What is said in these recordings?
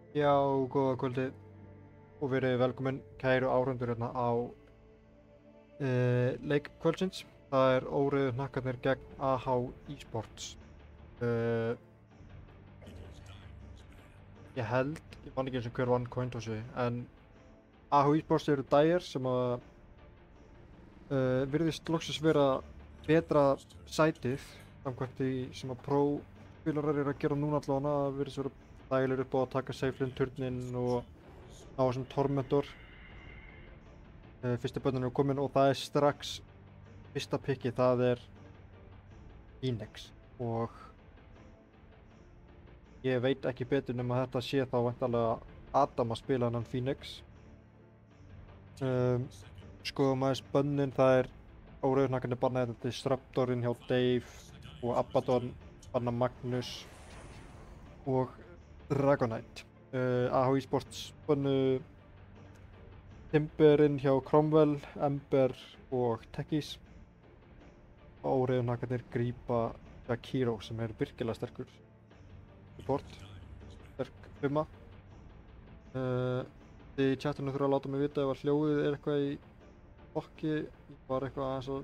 Já, góða kvöldi og verið velkomin kæru áhorfendur hérna á leik kvöldsins. Það er óriðu hnakkarnir gegn AH Esports. Uh, ég held, ég man ekki eins og hver vann cointossi, en AH Esports eru dæjar sem að virðist loksins vera betra sætið samkvæmt því sem að pro-spilarar eru að gera núna allavega. Það virðist vera dægilegur upp á að taka Seyflin turninn og ná þessum Tormentor. Fyrstu börnin eru komin og það er strax fyrsta pikki, það er Phoenix og ég veit ekki betur nema þetta sé þá væntanlega Adam að spila hennan Phoenix. Skoðum aðeins bönnin, það er óreiðuhnakkarnir bannaði þetta Disruptorinn hjá Dave og Abaddon banna Magnus og Dragonite. AH Esports bannu Timberinn hjá Cromwell, Ember og Techies. Óreiðuhnakkarnir grípa Jakiro sem er virkilega sterkur support, sterk 5. Þið í chatinu þurfa að láta mig vita ef hljóðið er eitthvað í okki. Ég var eitthvað aðeins að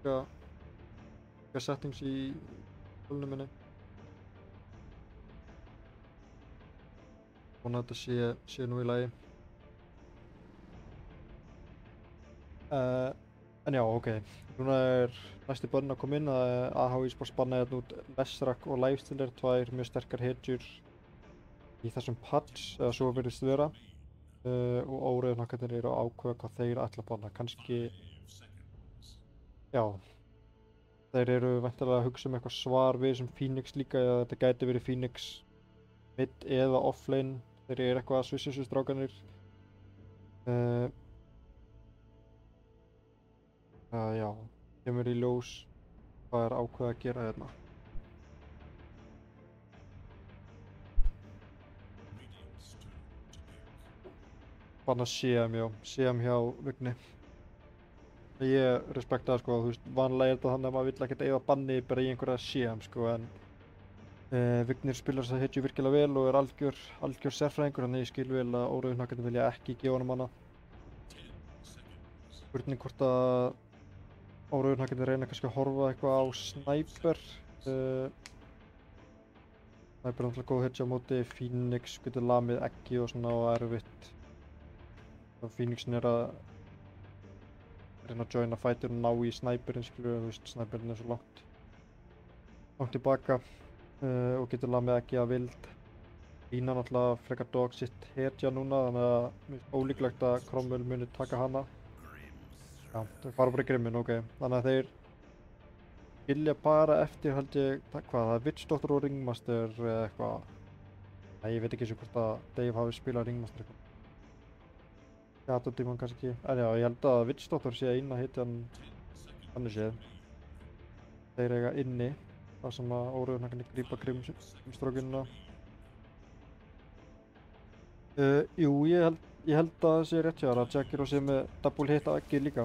taka settings í tölunum minni. Vona að þetta sé nú í lagi. En já, ok. Núna er næsti bönn að koma inn. AH Esports bannaði hérna út Lesrak og Lifestealer, tvær mjög sterkar hetjur í þessum patch, eða svo virðist vera. Og óreiðuhnakkarnir eru að ákveða hvað þeir ætla að banna. Kannski, já, þeir eru væntanlega að hugsa eitthvað svar við þessum Phoenix líka, eða þetta gæti verið Phoenix mid eða offlane. Þeir eru eitthvað að svissa þessu strákanir. Já, kemur í ljós hvað er ákveðið að gera hérna. Banna CM, já, CM hjá Vigni. Ég respekta það, sko, þú veist, vanlega er þetta þannig að maður vill ekkert eyða banni bara í einhverja CM, sko, en Vignir spilar þess að hetju virkilega vel og er algjör sérfræðingur, þannig ég skil vel að óreiðuhnakkarnir vilja ekki gefa honum hana. Spurning hvort að óreiðuhnakkarnir reyna kannski að horfa eitthvað á Sniper. Sniper er náttúrulega góð hetja á móti Phoenix, getur lamið eggi og svona og erfitt. Phoenixin er að reyna að joina fighter og ná í Sniperinn, skilur, þú veist, Sniperinn er svo langt tilbaka og getur lamið ekki að vild. Lína náttúrulega frekar dog sitt hetja núna, þannig að mér finnst ólíklegt að Cromwell muni taka hana. Já, þau fara bara í Grimminn, ok. Þannig að þeir vilja bara eftir, held ég, hvað, það er Witchdoctor og Ringmaster eða eitthvað. Nei, ég veit ekki eins og hvort að Dave hafi spilað Ringmaster eitthvað. Gatodímon kannski ekki. En já, ég held að Witchdoctor sé eina hetjan þannig séð. Þeir eiga inni, það sem að óreiðuhnakkarnir grípa Grimmstrókinuna. Jú, ég held að það sé rétt hjá þér að Jakiro sé með double hit á eggið líka.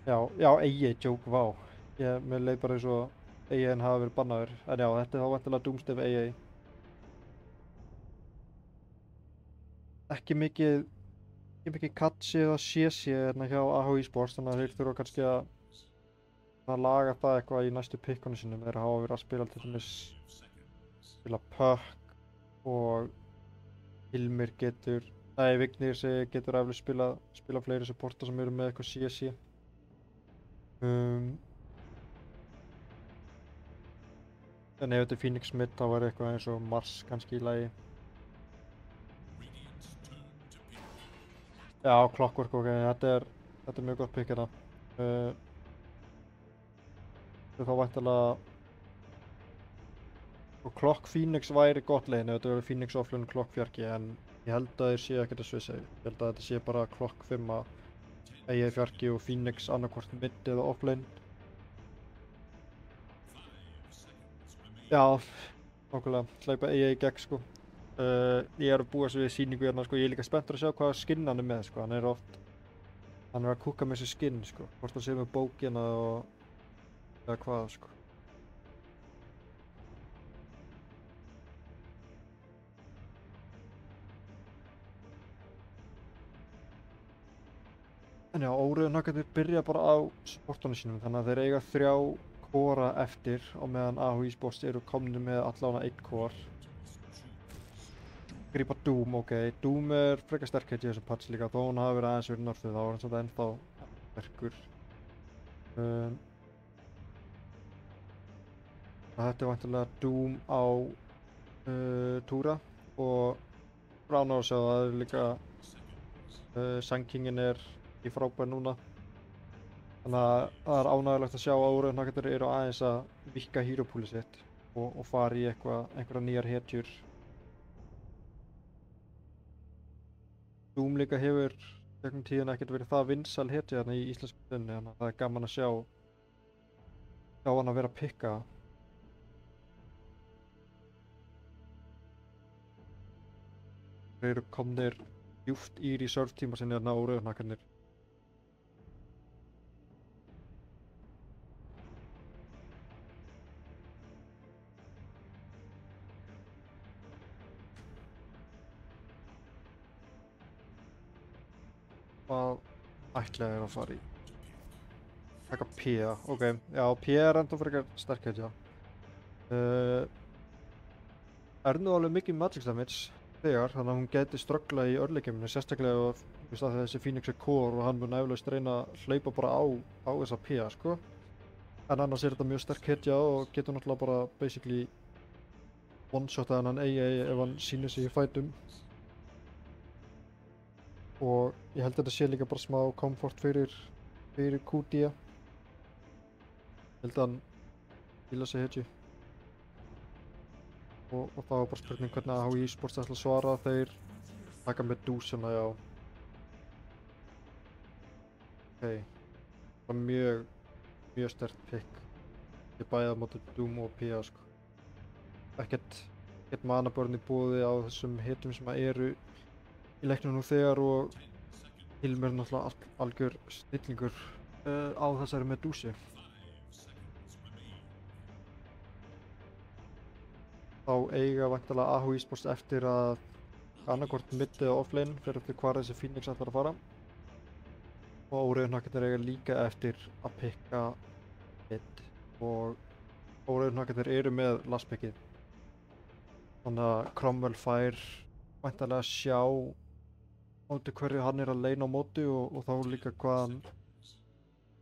Já, EA joke, vá. Mér leið bara eins og EA-in hafi verið bannaður. En já, þetta er þá væntanlega Doomsday EA. Ekki mikið katsi eða CC hérna hjá AH Esports, þannig að þeir þurfa kannski að laga það eitthvað í næstu pikkunum sínum. Þeir hafa verið að spila til dæmis spila Puck og Hilmir Vignir getur eflaust spila fleiri supporta sem eru með eitthvað CC. En ef þetta er Phoenix mid þá var eitthvað eins og Mars kannski í lagi. Já, Clockwork, ok, þetta er mjög gott pick hérna. Þetta er þá væntanlega og Clock Phoenix væri gott leiðin ef þetta verður Phoenix offlane Clock fjarki, en ég held að þeir séu ekkert að svissa. Ég held að þetta sé bara Clock 5 að EA fjarki og Phoenix annarkvort mid eða offlane. Já, nákvæmlega, hleypa EA í gegn, sko. Ég er að búa svo við sýningu hérna, sko. Ég er líka spenntur að sjá hvaða skinn hann er með, sko. Hann er að kúka með þessi skinn, sko. Hvort hann sé með bókina eða hvað, sko. En já, óreiðunakkarnir byrja bara á sportunum sínum, þannig að þeir eiga 3 kora eftir á meðan AHI Sports eru komnir með allavega 1 kor. Grípa Doom, ok. Doom frekar sterk heit í þessum patch líka, þó hún hafi verið aðeins verið nerfið, þá hann svolítið ennþá sterkur. Þetta væntanlega Doom á Túra og brána að sjá að það líka Sand Kingin í frábær núna. Þannig að það ánægilegt að sjá að óreiðunakkarnir eru aðeins að víkka hero-poolið sitt og fara í einhverja nýjar hetjur. Doom líka hefur gegnum tíðina ekkert verið það vinsæl hetja þarna í íslensku stöðunni, þannig að það gaman að sjá hann að vera að pikka. Þeir eru komnir djúpt í reserve tíma sinni þarna óreiðunakkarnir. Hvað ætla þeir að fara í? Taka P, ok. Já, P enda frekar sterk hetja. Nú alveg mikið magic damage þegar, þannig að hún geti strögglað í early-gameinu, sérstaklega ef þessi Phoenix core og hann mun eflaust reyna að hlaupa bara á þessa P, sko. En annars þetta mjög sterk hetja og getur náttúrulega bara basically one-shotað hann AA ef hann sýnir sig í fætum. Og ég held að þetta sé líka bara smá komfort fyrir QD. Ég held að hann fíla sig hetju. Og það var bara spurning hvernig AHI Sports ætla að svara. Þeir taka Medusana, já. Ok. Það var mjög sterkt pick. Ég bæði á móti Doom og P, sko. Ekkert manabörn í boði á þessum hetjum sem eru í leiknum nú þegar og Hilmir náttúrulega algjör snillingur á þessari Medusi. Þá eiga væntanlega AHI Sports eftir að annarkvort mid eða offlane fyrir eftir hvar þessi Phoenix ætlar að fara. Og óreiðunakkarnir eiga líka eftir að pikka mid og óreiðunakkarnir eru með last pickið. Þannig að Cromwell fær væntanlega að sjá móti hverju hann að leina á móti og þá líka hvað hann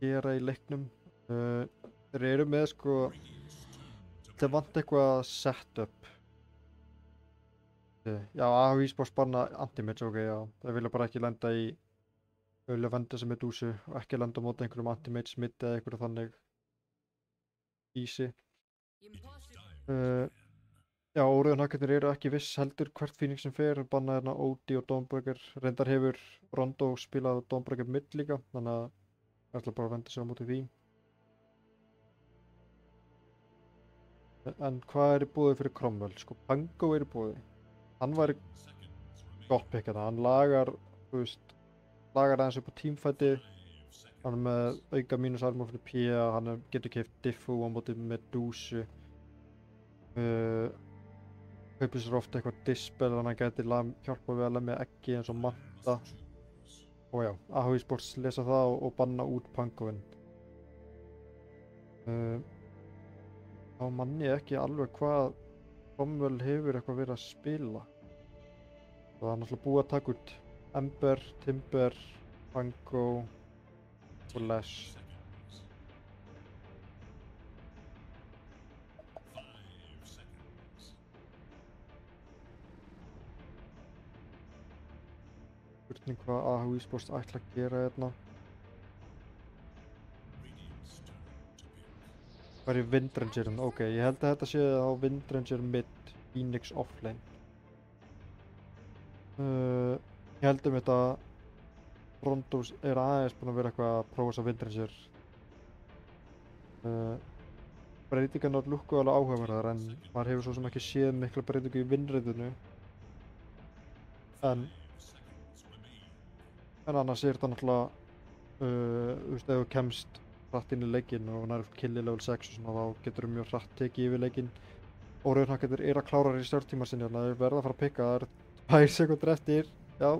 gera í leiknum. Þeir eru með sko, þeir vant eitthvað setup. Já, AHI Sports banna anti-mage, ok, já. Þeir vilja bara ekki lenda í vilja venda þessi Medusu og ekki lenda á móti einhverjum anti-mage mid eða einhverju þannig easy. Já, óreiðunakkarnir eru ekki viss heldur hvert Phoenix sem fer, banna hérna Odie og Dawnbreaker. Reyndar hefur Rondo spilað Dawnbreaker mid líka, þannig að það ætla bara að venda sig á móti því. En hvað í boði fyrir Cromwell? Sko, Pango í boði. Hann væri gott pick hérna, hann lagar aðeins upp á teamfighti. Hann með auka mínus armor fyrir P, hann getur keypt Diffu á móti Medusu. Kaupir sér ofta eitthvað dispel þannig að hann gæti hjálpa við að lemja eggi eins og Manta. Og já, AHI Sports lesa það og banna út Pangoinn. Þá mann ég ekki alveg hvað Cromwell hefur eitthvað verið að spila. Það er náttúrulega búið að taka út Ember, Timber, Pango og Les. Spurning hvað AHI Sports ætla að gera hérna. Hvað er Windrangerinn? Ok, ég held að þetta sé á Windranger mid, Phoenix offlane. Ég held þetta Rondo aðeins búinn að vera eitthvað að prófa þessa Windranger. Breytingarnar lúkku alveg áhugaverðar en maður hefur svo sem ekki séð mikla breytingu í vinnriðinu. En annars þetta náttúrulega, ef þú kemst hratt inn í leikinn og nærið kill í level 6 og svona, þá getur þú mjög hratt tekið yfir leikinn. Óreiðunakkarnir að klára í stjórntíma sinni, þannig að þeir verða að fara að pikka, það 2 sekúndur eftir, já.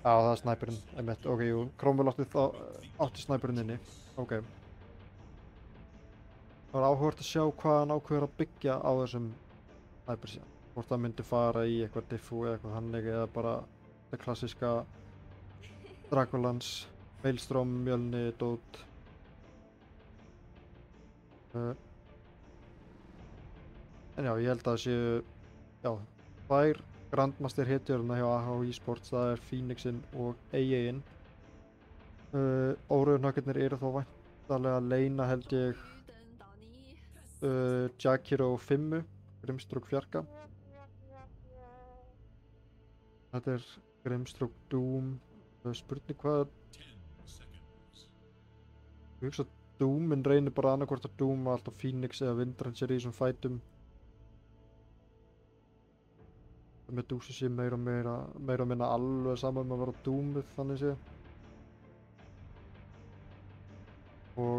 Já, það er snæpurinn, einmitt. Ok, jú, Cromwell átti snæpurinn inni. Ok. Það var áhugavert að sjá hvað hann ákveður að byggja á þessum snæpur síðan. Hvort það myndi fara í eitthvað diffu eða eitthvað hannig eða bara það klassíska Dragolans, Maelstrom, Mjölni, dót. En já, ég held að það séu, já, tvær Grandmaster hetjurna hjá AH Esports, það er Phoenixinn og AA-inn. Órauðnökkurnir eru þó væntanlega að leyna held ég Jakiro 5, Grimstrok fjarka. Þetta er Grimstrok Doom, spurning hvað, ég hugsa að Doomin reynir bara annarkvort að dooma alltaf Phoenix eða Windranger í þessum fætum. Medusa sé meira og minna alveg saman með að vera doomuð þannig séð. Og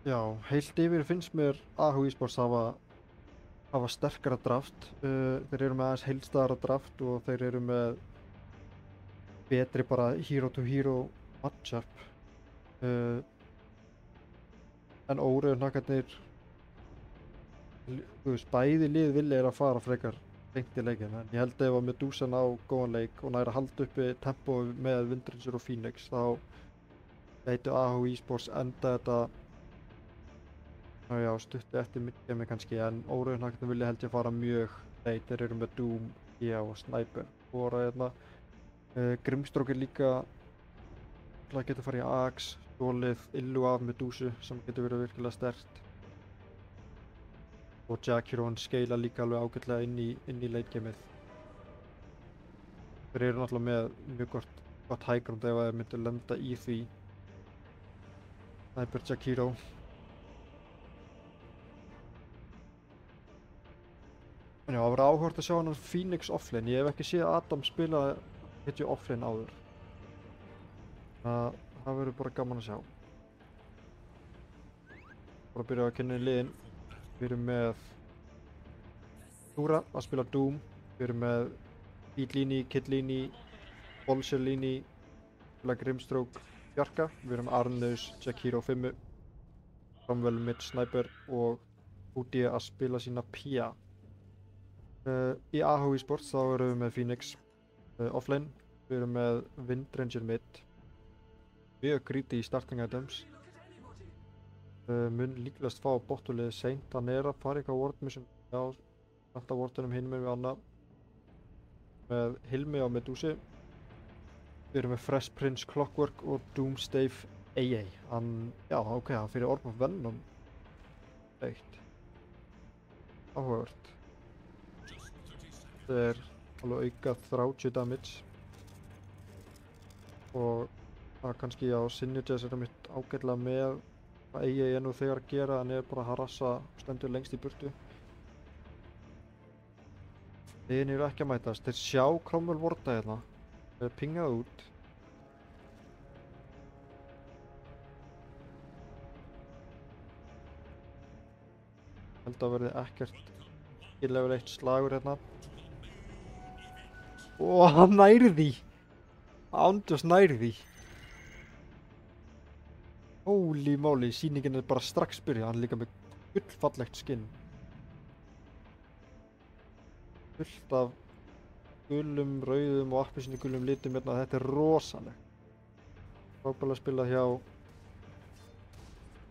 já, heilt yfir finnst mér AH Esports hafa sterkara draft. Þeir eru með aðeins heildstæðara draft og þeir eru með betri bara hero to hero matchup. En órauðnakkarnir, þú veist, bæði lið vilja að fara frekar beint í leikinn, en ég held ef að Medusa ná góðan leik og næra að halda uppi tempo með Windranger og Phoenix, þá gætu AH Esports enda þetta, já, stutti eftir midgame kannski, en órauðnakkarnir vilja held ég fara mjög leit. Þeir eru með Doom, já, og Sniper. Hérna. Grimstrok er líka að geta farið í Axe, stólið illu af Medusu sem getur verið virkilega sterkt. Og Jakiro hann skeila líka alveg ágætlega inn í late gameið. Þeir eru náttúrulega með mjög gott high ground ef þeir myndu lenda í því. Sniper Jakiro. En já, það var áhugavert að sjá hann Phoenix offlane. Ég hef ekki séð Adam spila hetju offlane áður. Það verður bara gaman að sjá. Bara að byrja að kynna í liðin. Við erum með Þúra að spila Doom. Við erum með Beatlini, Kidlini, Bolsherlini, spila Grimstrok, Bjarka. Við erum Arnaus, Jakiro 5, Cromwell mid Sniper og Udi að spila sína Pia. Í AH Esports þá erum við með Phoenix offlane. Við erum með Windranger mid. Mjög greedy í starting items. Mun líklegast fá bottuliðið seint. Hann er að fara eitthvað ward mission. Já, alltaf wardunum hinum við annað. Með Hilmi á Medusi. Við erum með Fresh Prince Clockwork og Doomstave AA. Já, ok, hann fyrir Orb of Venom. Eitt. Áhugavert. Þetta er alveg aukað 30 damage. Og það kannski á Synergies er mitt ágætlega með hvað AA er nú þegar að gera, hann er bara að harassa stendur lengst í burtu. Liðin eru ekki að mætast. Þeir sjá Cromwell warda hérna. Þeir pingað út. Held að verði ekkert í level 1 slagur hérna. Og hann næri því! Ándjós næri því! Holy moly, sýningin er bara strax byrjað. Hann er líka með gullfallegt skinn. Fullt af gulum, rauðum og appelsínugulum litum hérna. Þetta er rosalegt. Frábærlega spilað hjá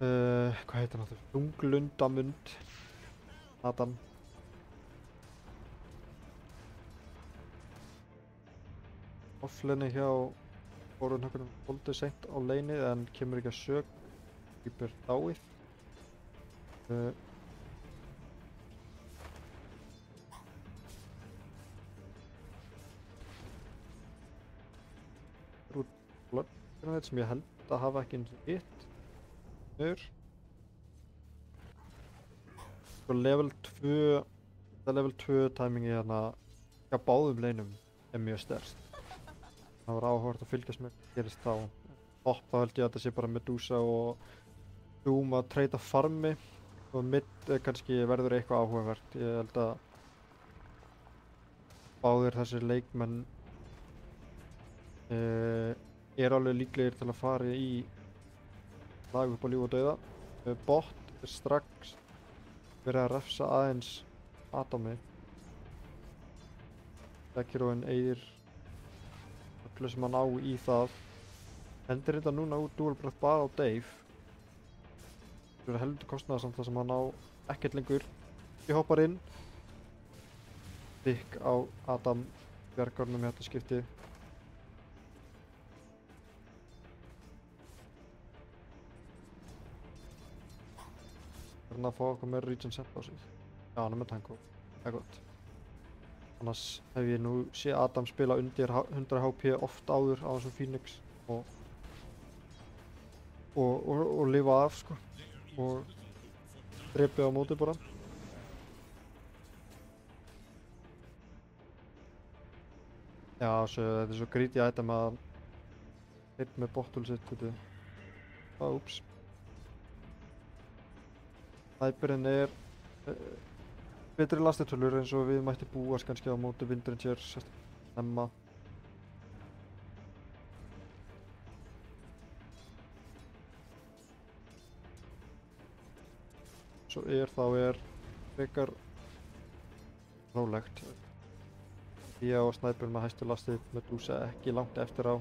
hvað heitir hann aftur? Þunglundamund Nathan. Offlane hjá Órauðnökkunum holdið seint á leinið en kemur ekki að sök. Keeper dáið. Út blöndina sem ég held að hafa ekki eins og hitt. Sko level 2, það level 2 timingi hérna hjá báðum leinum er mjög sterkt. Það var áhugavert að fylgjast með hvað gerist þá. Topp þá held ég að þetta sé bara Medusa og Doom að treyta farmi og mid kannski verður eitthvað áhugavert. Ég held að báðir þessir leikmenn er alveg líklegir til að fara í lag upp á líf og dauða. Bot er strax verið að refsa aðeins Adami. Sekiroinn eyðir öllu sem hann á í það. Hendir þetta núna út dual breath bara á Dave. Það er heldur kostnaðar samt það sem hann á ekkert lengur. Ég hoppar inn. Þykk á Adam bjargarnum í þetta skipti. Verður hann að fá okkur meira regen set á sig. Já, hann er með tango. Það er gott. Annars hef ég nú séð Adam spila undir 100 HP oft áður á þessum Phoenix og lifa af sko og drepi á móti bara. Já, þetta er svo greedy item að hitt með bottle sitt, veitu. Úps. Sniperinn er betri lastitölur eins og við mætti búast kannski á móti Windringer, sérstaklega Emma. Svo þá er frekar rólegt. Ég og Sniper með hæstu lastið, Medusa ekki langt eftir á.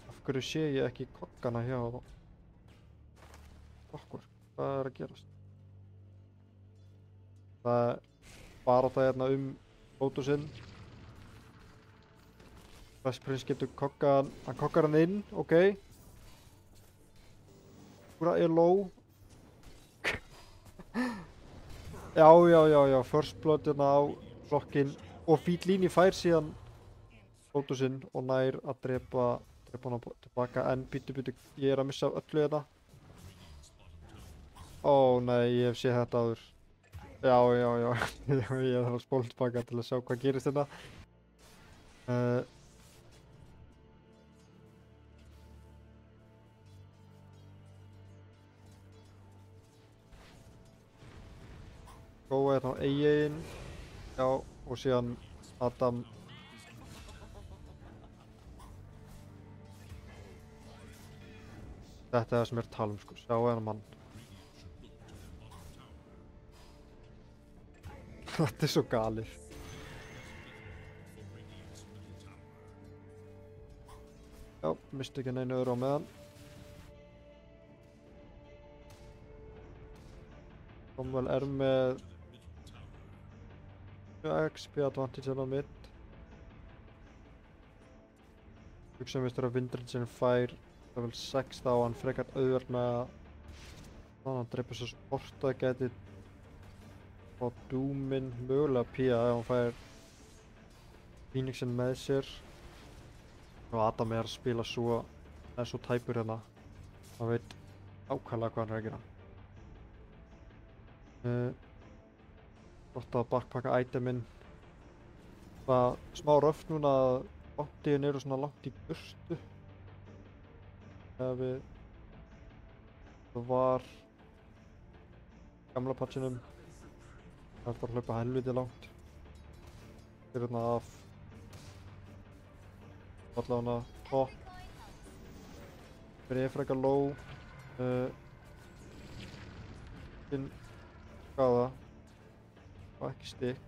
Af hverju sé ég ekki kokkana hjá okkur? Hvað er að gerast? Það er barátta hérna Lotusinn. Vesprince getur kokkað, hann kokkar hann inn, ok. Húra er low. Já, first blood hérna á flokkinn og Fítlíni fær síðan Lotusinn og nær að drepa hann tilbaka en bítu, ég er að missa af öllu hérna. Ó nei, ég hef séð þetta áður. Já, ég þarf að spóla tilbaka til að sjá hvað gerist hérna. Góa hérna á eigin. Já, og síðan Adam. Þetta er það sem er talum sko, sjá hérna mann. Þetta er svo galið. Já, misti ekki neinu öðru á meðan. Komvel er með XP advantage hérna á mitt. Hugsa mér að Windringer fær level 6 þá hann frekar auðvelt með að hann dreipur svo sporta gæti og Doominn mögulega pía ef hann fær Phoenixinn með sér. Og Adam er að spila svo tæpur hérna. Hann veit ákvæmlega hvað hann er að gera. Gott að backpacka iteminn. Það er smá röft núna að bountyinn eru svona langt í burtu. Það var gamla patchinum. Það er bara að hlaupa helviti langt. Þeir eru hérna af allavega topp. Þeir eru frekar low. Skada. Og ekki stikk.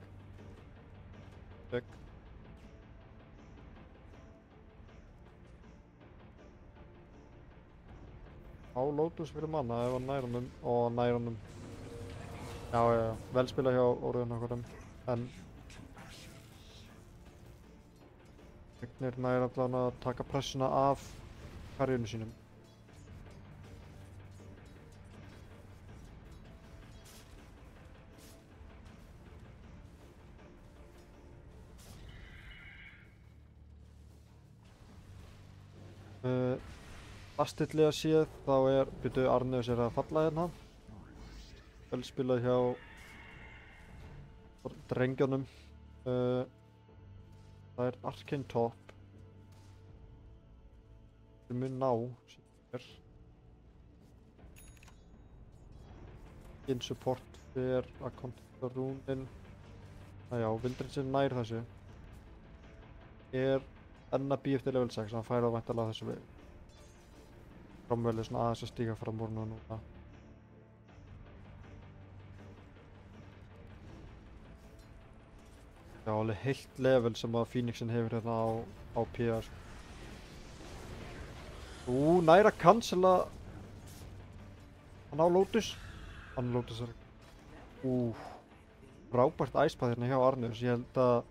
Á Lotus fyrir manna ef hann nær honum og nær honum. Já, vel spila hjá Óriðun okkurum, en Vignir nær allavega að taka pressuna af karjunum sínum. Lastillega séð þá byrju Arneus að falla hérna. Vel spilað hjá drengjónum. Það er Arcane Top. Sem mun ná sér. In support fyrir að kontakta rúnin. Já, Windringer nær þessu. er enn að býja eftir level 6, hann fær það væntanlega á þessu við. Cromwell er svona aðeins að stíga fram úr núna. Já, alveg heilt level sem að Phoenixin hefur hérna á PA. Næra cancela hann á Lotus. Hann Lotus er... Frábært æspað hérna hjá Arnius. Ég held að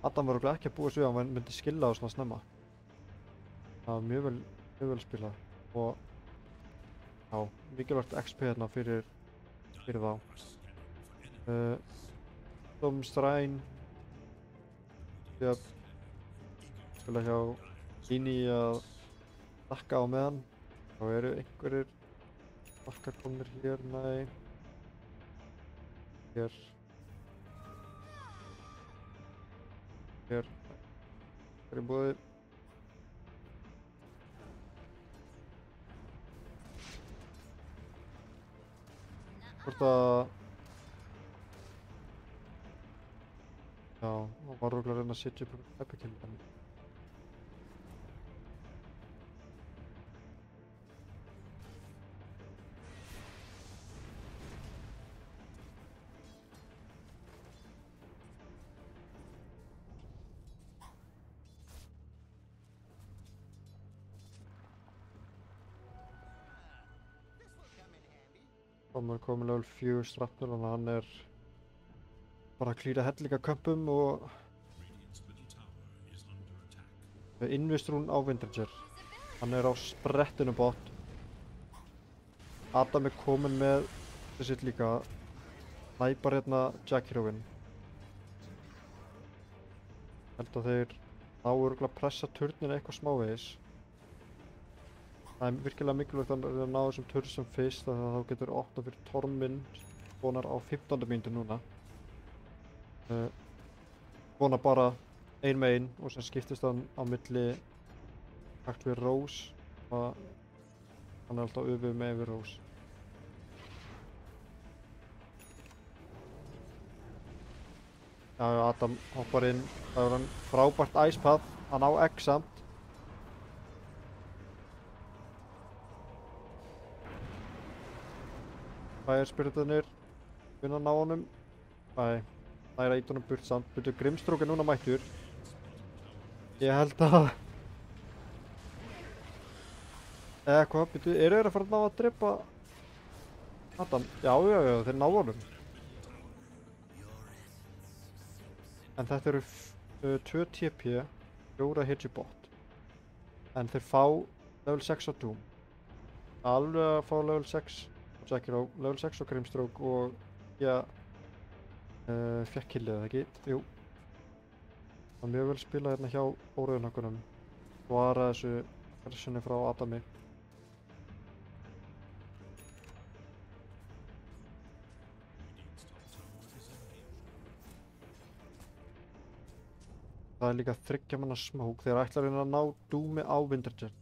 Adam var örugglega ekki að búast við að hann myndi skilla á svona snemma. Það var mjög vel spilað. Og já, mikilvægt XP hérna fyrir þá. Stormstræn. Ég spila hjá Gini að dakka á meðan. Þá eru einhverjir bakkar komnir hér, nei. Hér er í boði. Hvort að... Já, hann var örugglega að reyna að setja upp epikill. Komið level 4 strafnur, þannig að hann er bara að klíra hellinga kömpum og Invistrún á Windranger. Hann er á sprettinu bot. Adam er kominn með sitt líka. Snæpar hérna Jack Heroin. Held að þeir ná örugglega að pressa turnin eitthvað smávegis. Það er virkilega mikilvægt að ná þessum turn sem fyrst, þannig að þá getur opnað fyrir Tormund vonar á 15. mínútu núna. Vonar bara ein með ein og sem skiptist hann á milli hægt við Rose og hann er alltaf öfuð með við Rose. Já, Adam hoppar inn, það er hann frábært æspað, hann á X samt. Fire-spiritarnir vinna að ná honum. Nei, næra ít honum burt samt. Byrju, Grimstrók er núna mættur. Ég held að... hvað, byrju, eru þeir að fara að ná að drepa Adam? Já, þeir ná honum. En þetta eru 2 TP, 4 hit í bot. En þeir fá level 6 á Doom. Alveg að fá level 6. Jack Hero, level 6 og Grimstrók og ég fekk killið eða ekki? Jú. Það var mjög vel spilað hérna hjá óreiðunökkunum. Svara þessu versioni frá Adami. Það er líka 3 manna smók þegar ætla að reyna að ná Doomi á Windranger.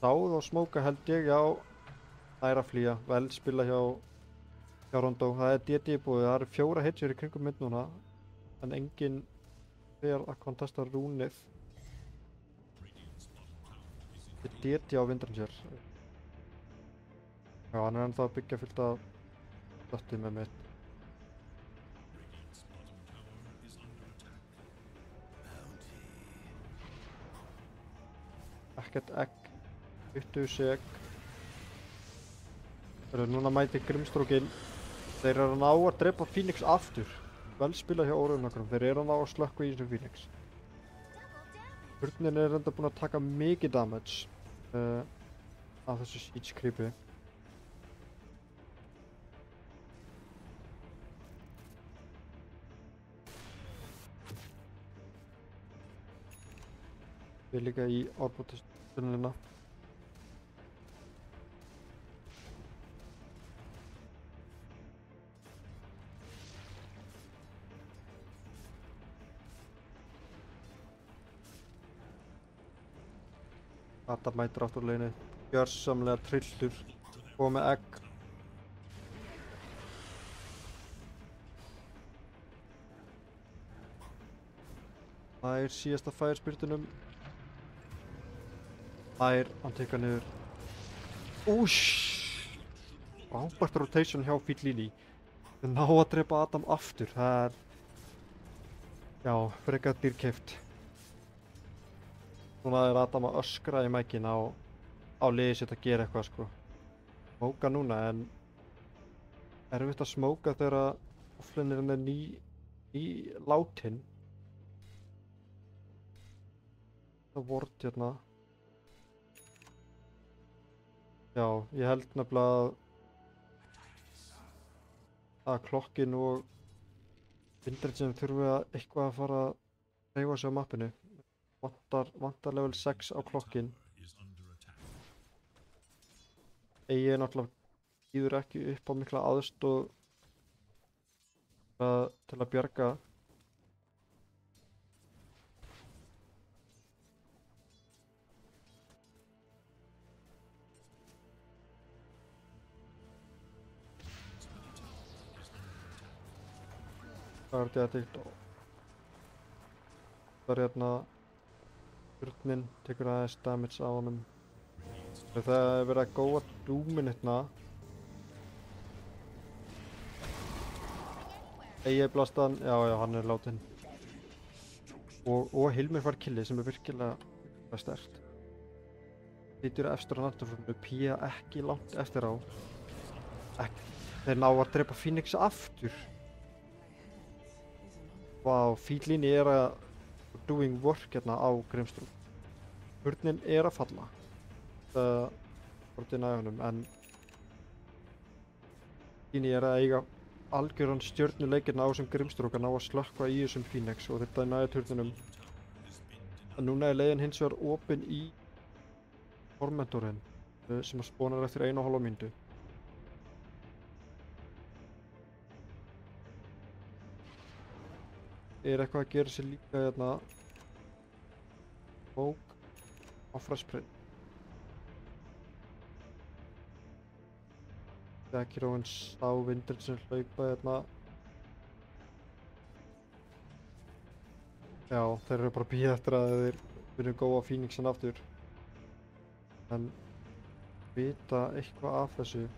Sáð og smóka held ég, já, það er að flýja, vel spila hjá Rondo, það er DD í búið, það eru 4 hitsir í kringum mynd núna, en enginn fer að kontesta rúnið. Þetta er DD á Windranger. Já, hann er ennþá að byggja fullt af döttið með mitt. Ekkert egg. 20 sek. Núna mæti Grimstrókinn. Þeir eru að ná að drepa Phoenix aftur. Vel spilað hjá óreiðunökkunum. Þeir eru að ná að slökkva í þessum Phoenix. Turnin er enda búinn að taka mikið damage af þessu siege creepi. Við erum líka í árbóttunnelina. Adam mætir aftur leiðinni, gjörsamlega trilltur, komið með egg. Það síðasta fæðspyrtunum. Hann tekka niður. Úsh! Ábært rotation hjá Fíllíni. Þau ná að drepa Adam aftur. Það já, frekar dýrkeypt. Núna Adam að öskra í mækin á liðið sitt að gera eitthvað sko. Smóka núna en erfitt að smóka þegar offlanerinn ný látin. Það vort hérna. Já, ég held nefnilega að klokkin og Vindrensson þurfi eitthvað að fara að hreyfa sig á mappinu. Vantar level 6 á klokkin. Eigi náttúrulega býður ekki upp á mikla aðstoð til að bjarga. Það er þetta eitt. Það er hérna Turnin tekur aðeins damage á honum. Það er verið að góa Dúmin hérna. Eigi blastan, já hann er látin. Og Hilmir fær killið sem er virkilega sterkt. Þýttur efstur á náttúruflugnu, Pía ekki langt eftir á. Þeir ná að drepa Phoenix aftur. Vá, Fíllíni er að doing work hérna á Grimstrúm. Hurnin er að falla. Það er inn á honum, en Fíllíni er að eiga algjöran stjörnuleikirna á þessum Grimstrúm að ná að slökkva í þessum Phoenix og þetta næði turninum. En núna er leiðin hins vegar opin í Tormentorinn sem að spónar eftir 1,5 mínútu. Er eitthvað að gera sér líka hérna bók á freshprint. Þegar sá Vindrensson hlaupa hérna. Já, þeir eru bara að bíða eftir að þeir byrja góða Phoenixinn aftur. En vita eitthvað af þessu.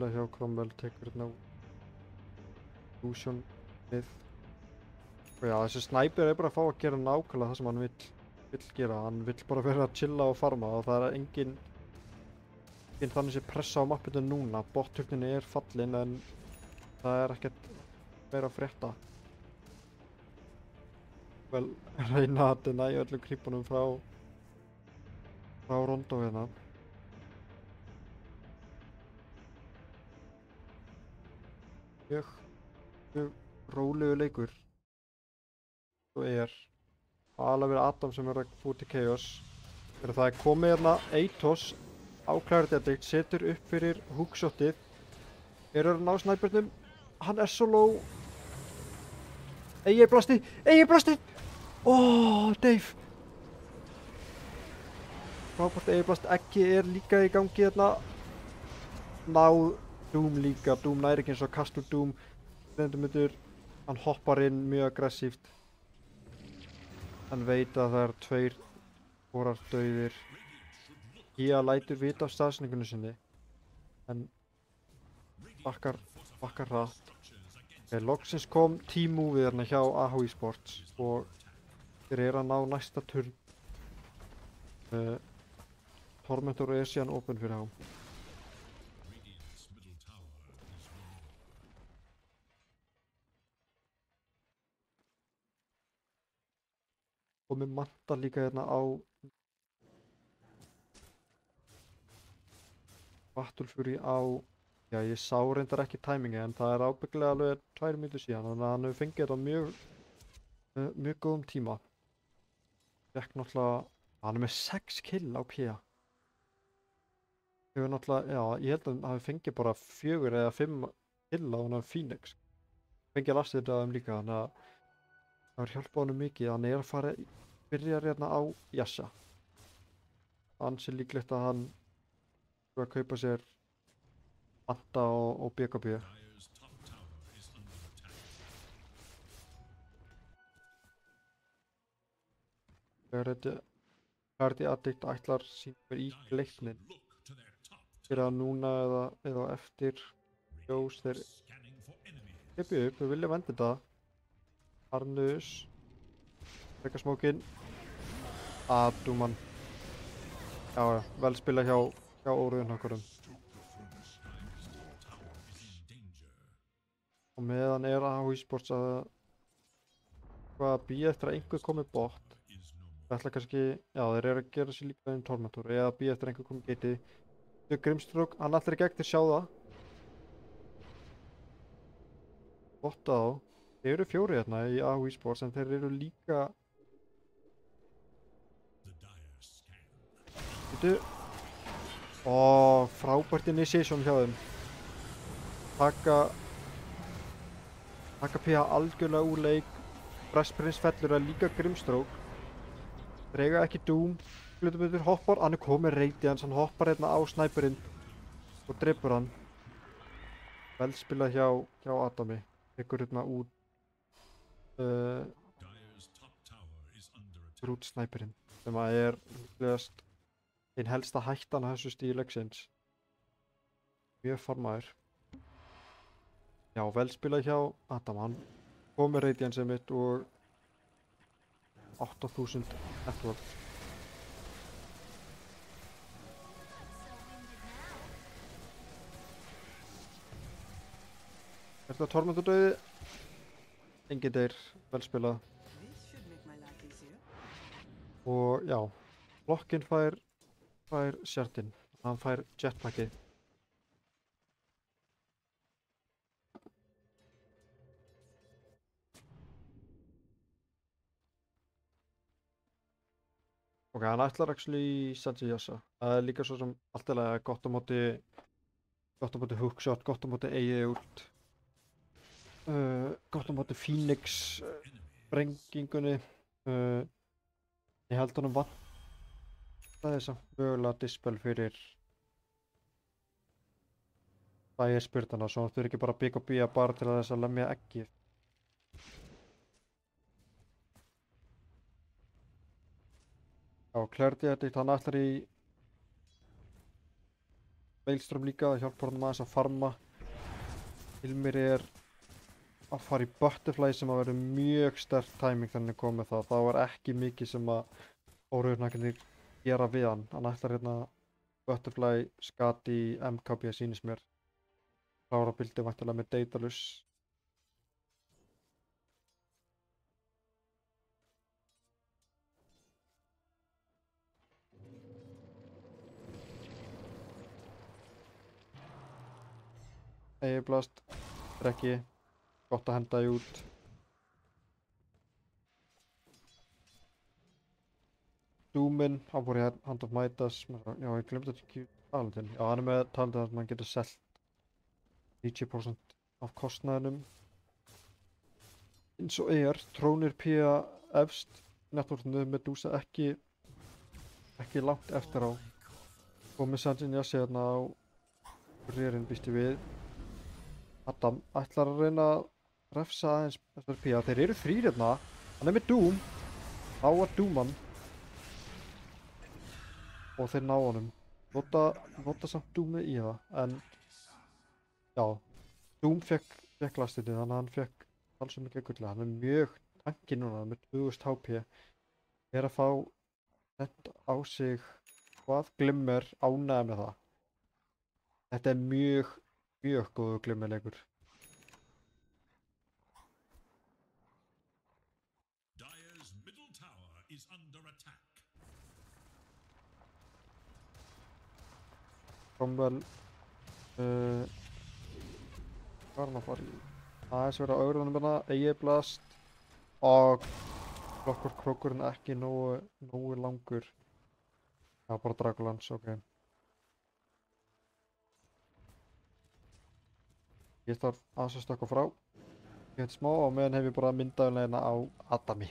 Hjá Cromwell tekur hérna Illusion við. Og já, þessi snæper er bara að fá að gera nákvæmlega það sem hann vill gera. Hann vill bara vera að chilla og farma og það er engin þannig sé pressa á mappinu núna. Botturnin er fallinn en það er ekkert meira að frétta. Vel reyna að deny öllum creepunum frá Rondo hérna. Mjög rólegu leikur. Svo er alveg verið Adam sem er að búa til Chaos. Þegar það er komið hérna Eitos á Clarity Addict, setur upp fyrir hookshotið. Eru að ná snæpernum. Hann er svo low. Eigi blasti! Óóóó, Dave! Frábært Eigi blast, ekki er líka í gangi hérna. Náð Doom líka, Doom næri ekki eins og kastur Doom. Hann hoppar inn mjög aggressíft. Hann veit að það eru 2 vorar dauðir. Pía lætur vita af staðsningunni sinni. En bakkar hratt. Loksins kom team-movið hérna hjá AHI Sports og þeir eru að ná næsta turn. Tormentor er síðan open fyrir hann. Og mér vantar líka hérna á Battlefury á, já ég sá reyndar ekki tæmingi en það er ábyggilega alveg 2 mínútur síðan þannig að hann hefur fengið þetta mjög góðum tíma. Fekk náttúrulega, hann er með 6 kill á Pía. Hefur náttúrulega, já ég held að hann hafi fengið bara 4 eða 5 kill á hann Phoenix. Fengið lastið þetta af þeim líka þannig að það var hjálpað honum mikið. Hann er að fara byrjar hérna á Yasha. Ansi líklegt að hann að kaupa sér Manta og BKB. Clarity Addict ætlar sínum í leiknin. Fyrir að núna eða á eftir ljós þeir keppi upp, þeir vilja venda þetta. Arnus. Rekka smókin. Dúman. Já, vel spila hjá óruðunhökkurum. Og meðan AH Esports að býja eftir að einhver komi bot. Það ætla kannski, já þeir eru að gera sér líka tormentor eða býja eftir að einhver komi geti. Grimstrók, hann ætlar í gegn, þeir sjá það. Botta þá. Þeir eru 4 hérna í AH Esports en þeir eru líka... Frábært initiation hjá þeim. Taka PH algjörlega úr leik. Fresh Prince fellur að líka Grimstrók. Þeir eiga ekki Doom. Hlutabundur hoppar, hann er komið Radiance, hann hoppar hérna á snæperinn og drepur hann. Vel spilað hjá Adami. Tekur hérna út snæperinn sem að er líklegast einn helsta hættan að þessu stíl leiksins. Mjög farmaður. Já, vel spilað hjá Adam, hann kom með Radiance mitt og 8000 eftirvald. Er þetta Tormentor dauði? Engin deyr, vel spilað. Og já, Flokkinn fær Shardinn, hann fær jetpackið. Ok, hann ætlar actually í Sanji Yasa. Það er líka svo sem alltaf gott á móti hookshot, gott á móti eigið ult. Gott á móti Phoenix sprengingunni. Ég held honum vantaði samt mögulega dispel fyrir bæjarspyrtana, svo hann þurfi ekki bara BKB bara til að þess að lemja eggið. Já, Clarity Addict, hann ætlar í Maelstrom líka, það hjálpar honum aðeins að farma. Hilmir er að fara í Butterfly sem að verður mjög sterkt timing þannig komið það. Það var ekki mikið sem að óruðurnakirnir gera við hann. Hann ætlar hérna Butterfly, Skadi, MKB sýnist mér. Klára bildi væntanlega með Daedalus. Egiblast, Drekki, gott að henda því út. Doominn, hann fór í Hand of Midas. Já, ég glemdi þetta ekki talendin. Já, hann er með talendin að mann getur selt 90% af kostnaðinum. Eins og trónir Pía efst. Networkinu með Medusa ekki langt eftir á. Og með Sanjin Yassi hérna á rérinn býst ég við. Adam ætlar að reyna að refsa aðeins eftir Pía. Þeir eru 3 hérna. Hann er með Doom. Á að Doom hann. Og þeir ná honum. Nota samt Doomið í það. En já, Doom fekk lastinu, þannig að hann fekk alls svo mikið gull. Hann er mjög tanki núna með 2000 HP. Er að fá þetta á sig hvað Glimmer ánægði með það. Þetta er mjög góður Glimmerleikur. Cromwell hvað er hann að fara í? Aðeins verið á ögrunum hérna, Egiblast og Krókurinn ekki nógu langur. Já, bara Dragolans, ok. Ég þarf aðeins að stökkva frá. Ég heit smá og meðan hef ég bara myndaðulegina á Adami.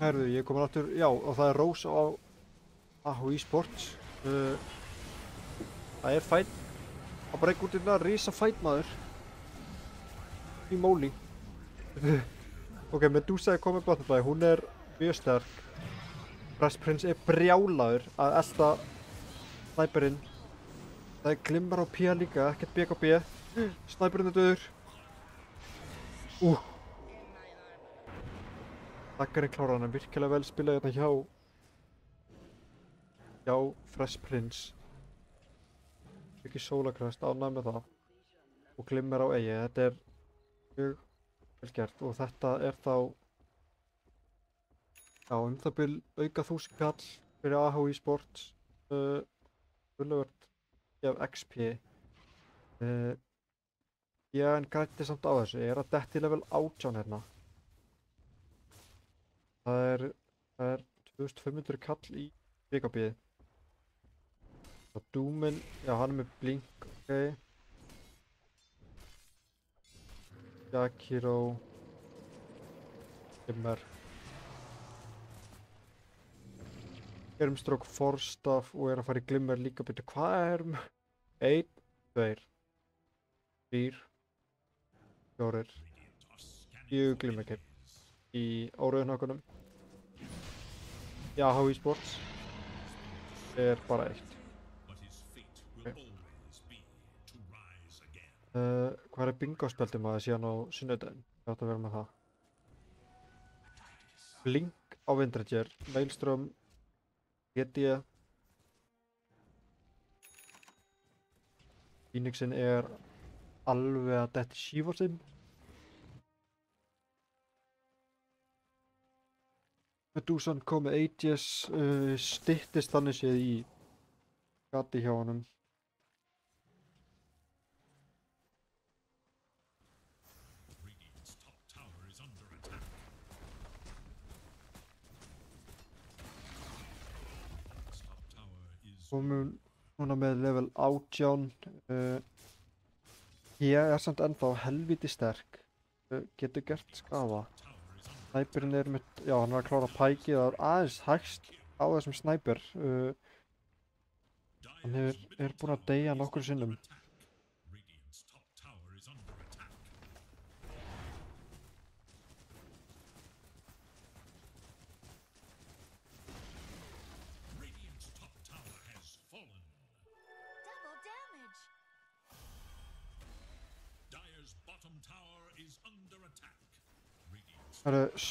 Herðu, ég er komin aftur, já, og það er Rós á AHI Sports. Það er fætt að breika út hérna, risa fætt maður. Í móli. Ok, Medusa er komið Butterfly, hún er mjög sterk. Fresh Prince er brjálaður að elta snæperinn. Það er Glimmer á P líka, ekkert BKB. Snæperinn er döður. Þakkarinn klárar hann, virkilega vel spilað hérna hjá Fresh Prince. Ekki sólakrest, ánægð með það. Og Glimmer á eigi, þetta er mjög vel gert og þetta er þá það bil auka 1000 kall fyrir AHI Sports. Töluvert af XP. Ég græddi samt á þessu, ég er að detti level 18 hérna. Það er 2500 kall í BKB. Og Dúminn, já hann er með blink, ok. Jakiro. Glimmer. Ermstrók Forstaff og er að fara í Glimmer líka, byrju hvað er 1, 2, 3, 4, 4 Glimmerkepp í órauðunhökunum. Já, AHI Sports er bara 1. Okay. Hvað er bingo-spjaldið maður síðan á sunnudaginn? Ég átti að vera með það. Blink á Vindrager, Maelstrom, GD. Phoenixinn er alveg að detti Shivasinn. Medusan kom með Aegis, styttist þannig séð í gati hjá honum. Komum núna með level 18. Ég er samt ennþá helviti sterk. Getur gert skaða. Snæperinn er með, já hann er að klára pækið, það er aðeins hægst á þessum snæper. Hann er búinn að deyja nokkur sinnum.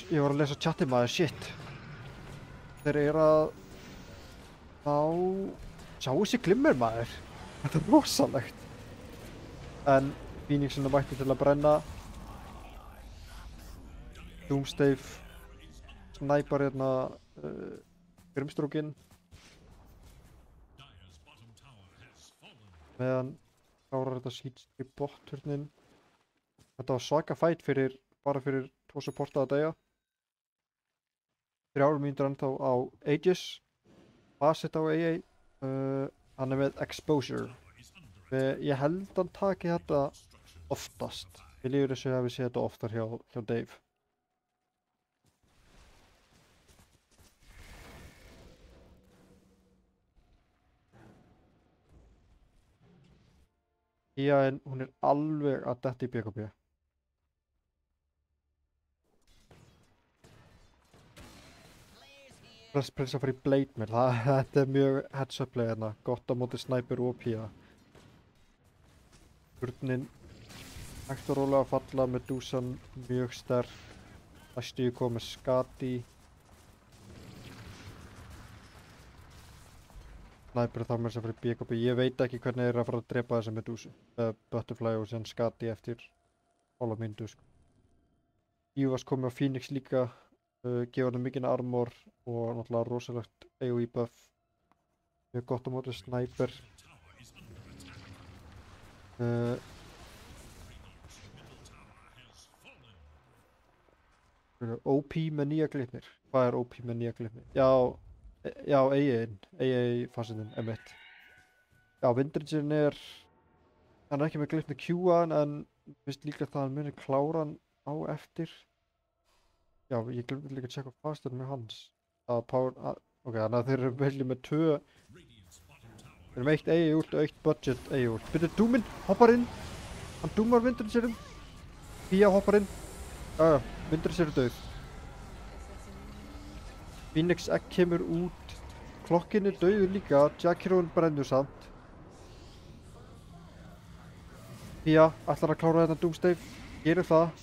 Ég var að lesa chatið maður, shit. Þeir eru að sjá þessi Glimmer maður. Þetta er rosalegt. En Phoenixinn er mætti til að brenna. Doomstave snæpar hérna Grimstrókinn. Meðan klárar þetta Siege bot-turnin. Þetta var svaka fight bara fyrir 2 supporta að deyja. 3 mínútur ennþá á Aegis. Basit á AA. Hann er með Exposure. Ég held hann taki þetta oftast. Ég líður þessu að við séð þetta oftar hjá Dave. Já, en hún alveg að detta í BKB. Prins að fara í Blade Mail, þetta mjög heads-up play hérna. Gott á móti Sniper og Pía. Turnin hægt og rólega að falla, Medusan mjög sterk. Næstu komið Skadi. Sniper þar með þess að fara í BKB. Ég veit ekki hvernig þeir eru að fara að drepa þessa Medusu. Butterfly og síðan Skadi eftir hálfa mínútu, sko. Ívas komið á Phoenix líka. Gefa hann mikinn armor og náttúrulega rosalegt AoE buff. Mjög gott á móti Sniper. OP með nýja glitnir. Hvað er OP með nýja glitnir? Já, AA-fasitinn, M1. Já, Windringerinn hann er ekki með glitnir Q-an en finnst líka það að hann muni klára hann á eftir. Já, ég glemdi líka að checka fasturinn með hans. Ok, þannig að þeir eru velið með 2. Við erum 1 AA-ult og 1 budget AA-ult. Byrju, Doominn hoppar inn. Hann doomar Windringerinn. Pía hoppar inn. Windringer er dauð. Phoenix Egg kemur út. Klokkin er dauður líka. Jackiróin brennur samt. Pía ætlar að klára þetta Doomstave. Gerir það.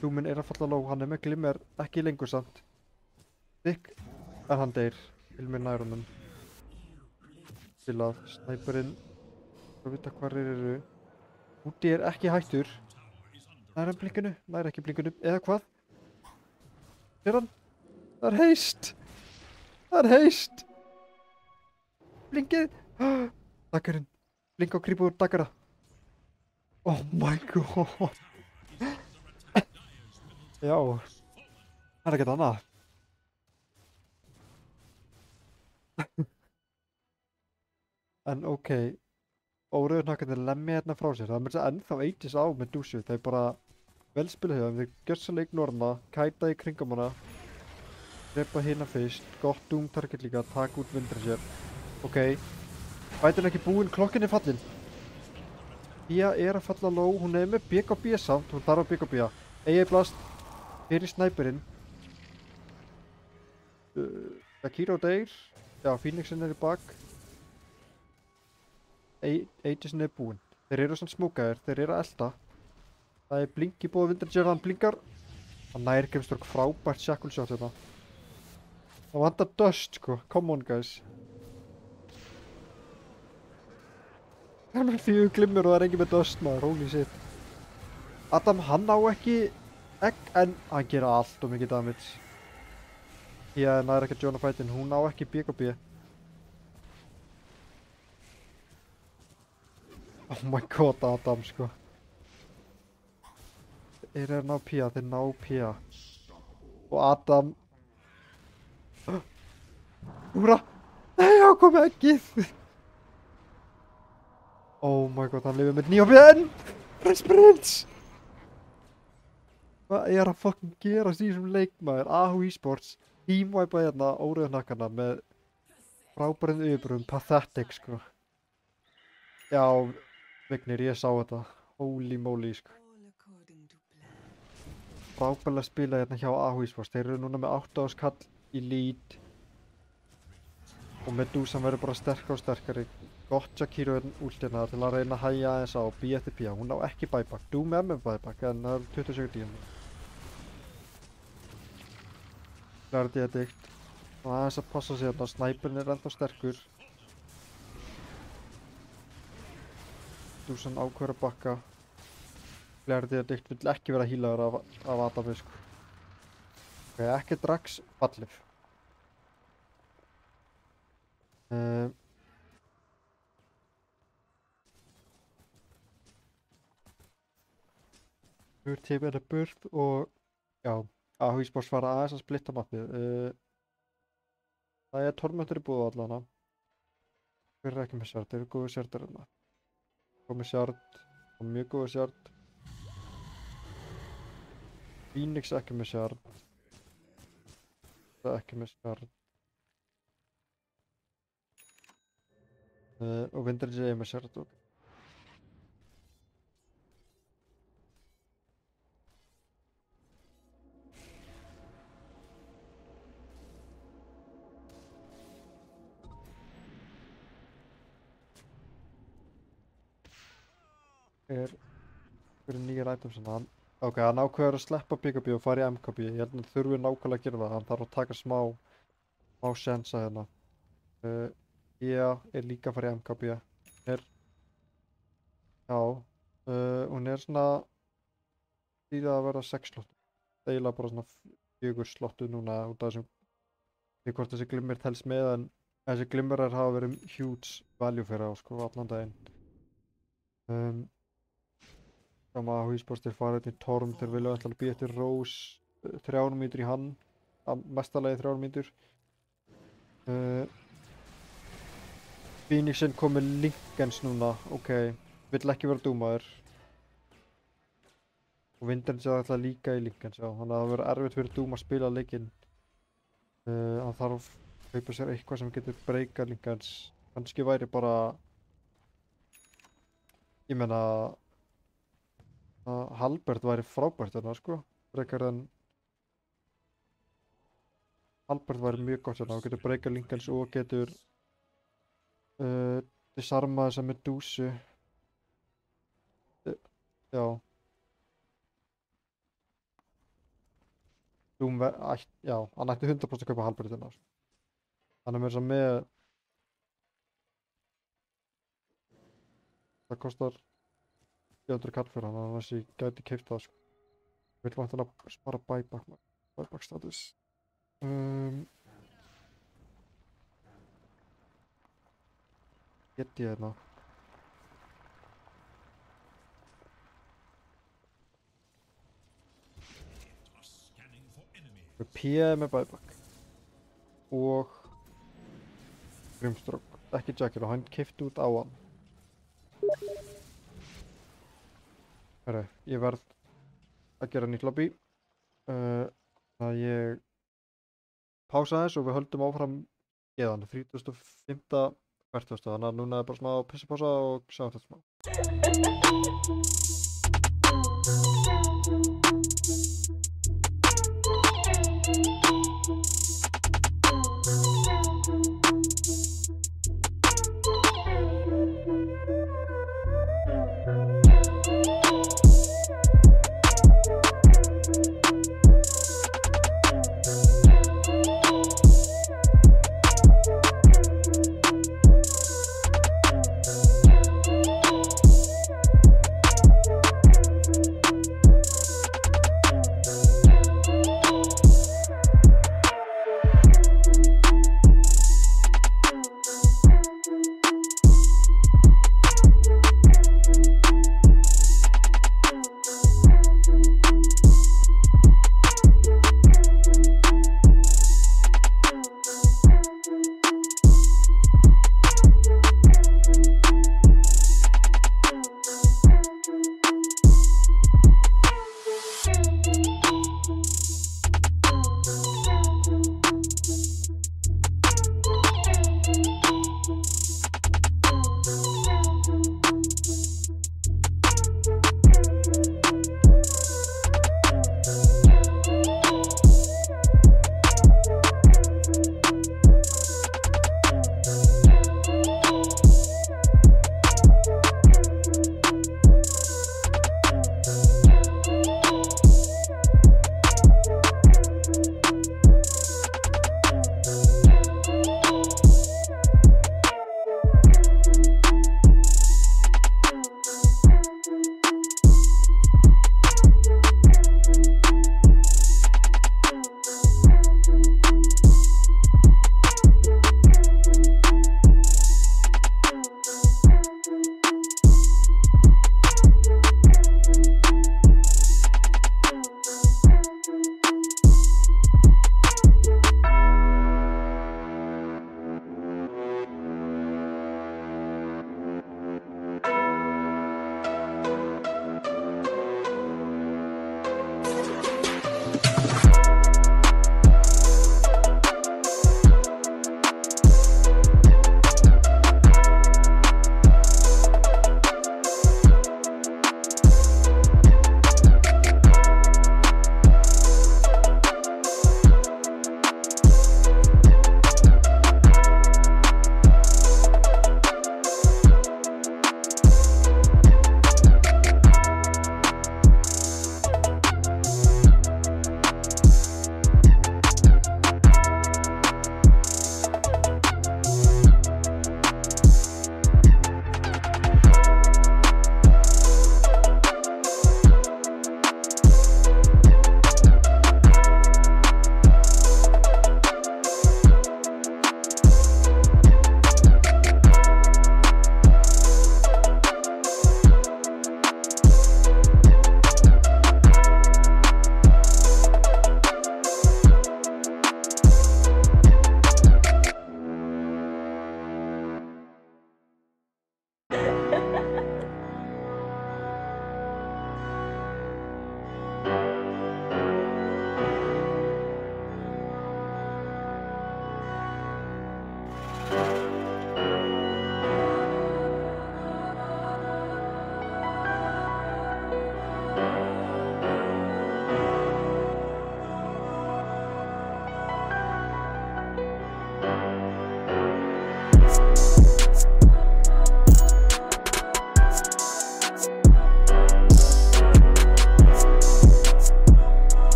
Doominn er að falla low. Hann er með glimmer. Ekki lengur samt. Dick. En hann deyr. Glimmer nær honum. Til að Sniperinn. Þú veit að hvað eru. Úti er ekki hættur. Nær hann blinkinu? Nær ekki blinkinu. Eða hvað? Er hann? Það er heist! Það er heist! Blinkið! Daggarinn. Blink á grípa úr daggara. Oh my god! Já. Það er ekkert annað. En ok. Órauðurnakkarnir lemja hérna frá sér. Það er mér að ennþá eitis á Medusu. Þeir bara vel spila hjá þeim. Þeir gjörsamlega ignora hana. Kæta í kringum hana. Drepa hérna fyrst. Gott Doom target líka. Taka út Windringer. Ok. Fætin ekki búinn. Klokkin er fallin. Pía er að falla low. Hún er með BKB samt. Hún þarf að BKB. AA blast. Fyrir Sniperinn. Akiro deyr. Já, Phoenixinn er í bak. Aegisinn er búinn. Þeir eru svona smúkaðir. Þeir eru að elda. Það er blink í búið Windringer. Hann blinkar. Hann nær kemstur frábært shackle shot hérna. Það vantar dust sko. Come on guys. Það er með 4 glimmer og það er engin með dust maður. Holy shit. Adam hann á ekki egg en hann gera allt og mikið damage. Já, nær ekki að joina fightinn. Hún á ekki BKB. Oh my god, Adam, sko. Þeir eru ná Pía, þeir ná Pía. Og Adam... Úra! Nei, já, komið ekkið! Oh my god, hann lifið með 9 PN! Prins! Hvað er að fucking gerast í þessum leikmaður? Ahu Esports, teamwipaði hérna órauðurnakkarna með frábærið yfirbröðum, pathetic, sko. Já, Vignir, ég sá þetta. Holy moly, sko. Frábærlega spila hérna hjá Ahu Esports. Þeir eru núna með 8 árs kall í lead. Og Medusan verður bara sterkari og sterkari. Gott Jakiro últina til að reyna að hægja aðeins á B eftir Pía. Hún á ekki buyback. Doom er með buyback en það er 20 sekúndur í henni. Clarity Addict. Og aðeins að passa sig hérna. Sniperinn er ennþá sterkur. Medusan ákveður að bakka. Clarity Addict vill ekki vera hílaður af Adami, sko. Ok, ekki Drax fallið. Team er að burt og já, Ahu Esports fara aðeins að splitta mappið. Það er tormentur í búið allana. Hver er ekki með sjart? Þeir eru góðu sjartar hérna. Komið sjart og mjög góðu sjart. Phoenix ekki með shard. Ekki með shard. Og Vindrage er með shard. Okay. Fyrir nýjar items hérna. Ok, hann ákveður að sleppa BKB og fara í MKB. Ég held að hann þurfi nákvæmlega að gera það. Hann þarf að taka smá sjensa hérna. Ea er líka að fara í MKB. Hún er svona tíða að vera 6 slottu. Eiginlega bara svona 4 slottu núna út af þessum. Því hvort þessi glimmer telst með en þessi glimmerar hafa verið huge value fyrir á sko allan daginn. Sama að húsbóstir fara inn í Torm, þeir vilja alltaf býja eftir Rose 3 mínútur í hann, mestalagi 3 mínútur. Phoenixinn kom með Linken's núna, ok, vill ekki vera dúmaður. Og Vindrage er alltaf líka í Linken's, já, þannig að það verður erfitt fyrir Doom að spila leikinn. Hann þarf að kaupa sér eitthvað sem getur breykað Linken's. Kannski væri bara, ég meina, Halberd væri frábært hérna sko, frekar en Halberd væri mjög gott hérna, hann getur breykað Linken's og getur disarmað þessa Medusu. Já. Doom já, hann ætti 100% að kaupa Halberd hérna. Hann er með þess að með það kostar 400 kall fyrir hann, þannig að ég gæti keypt það sko. Ég vil vantilega spara buyback status. Get ég hérna. P með buyback. Og Grimstroke, ekki Jackal og hann keypti út á hann. Herru, ég verð að gera nýtt lobby. Þannig að ég pása þess og við höldum áfram geðan 35. 40. Þannig að núna er bara smá pissupása og sjáum þetta smá.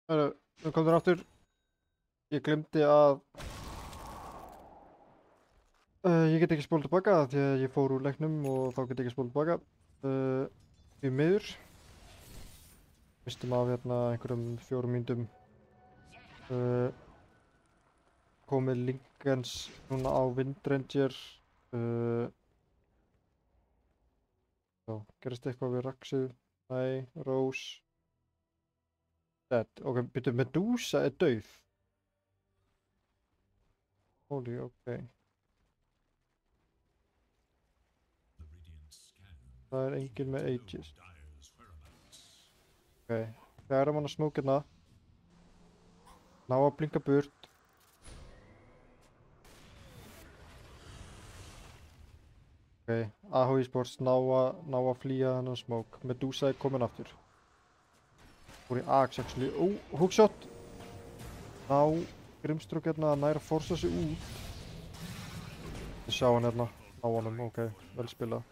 Nú kom þér aftur. Ég glemdi að ég get ekki spólað tilbaka því að ég fór úr leiknum og þá get ég ekki spólað tilbaka. Því miður. Mistum af hérna einhverjum 4 mínútum. Komið Lincolns núna á Windranger. Já, gerist eitthvað við Raxið? Nei, Rose. Dead. Ok, byrju, Medusa er dauð. Holy, ok. Það er enginn með Aegis. Ok, það er hann að smóka hérna. Ná að blinka burt. Ok, AH Esports ná að flýja þennan smók. Medusa er komin aftur. Fór í Axe actually. Hookshot! Ná Grimstrok hérna að næra að forsa sig út. Ég sjá hann hérna á honum, ok, vel spilað.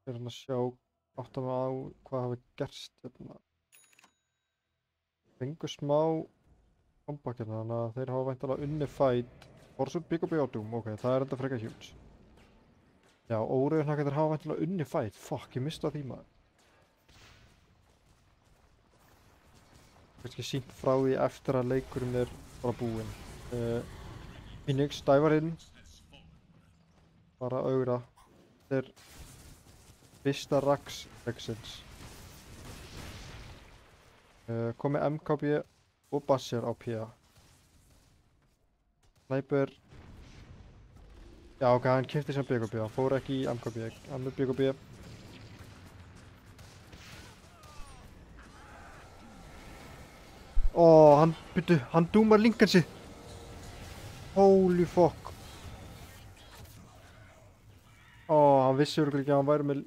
Ég er hérna að sjá, átta mig á hvað hafi gerst hérna. Fengu smá comeback hérna, þannig að þeir hafa væntanlega unnið fight. Forsut Big og Doom, ok, það er enda frekar huge. Já, óreiðurnakar hafa væntanlega unnið fight, fuck, ég mista því maður. Kannski sýnt frá því eftir að leikurinn er bara búinn. Phoenix dævar inn. Bara augra. Þetta er fyrsta Rax leiksins. Komið MKB og Basher á PA. Sniper. Já, ok, hann keypti sem BKB, hann fór ekki í MKB, hann með BKB. Hann dúmar Lincolnsi. Holy fuck. Hann vissi örugglega ekki að hann væri með...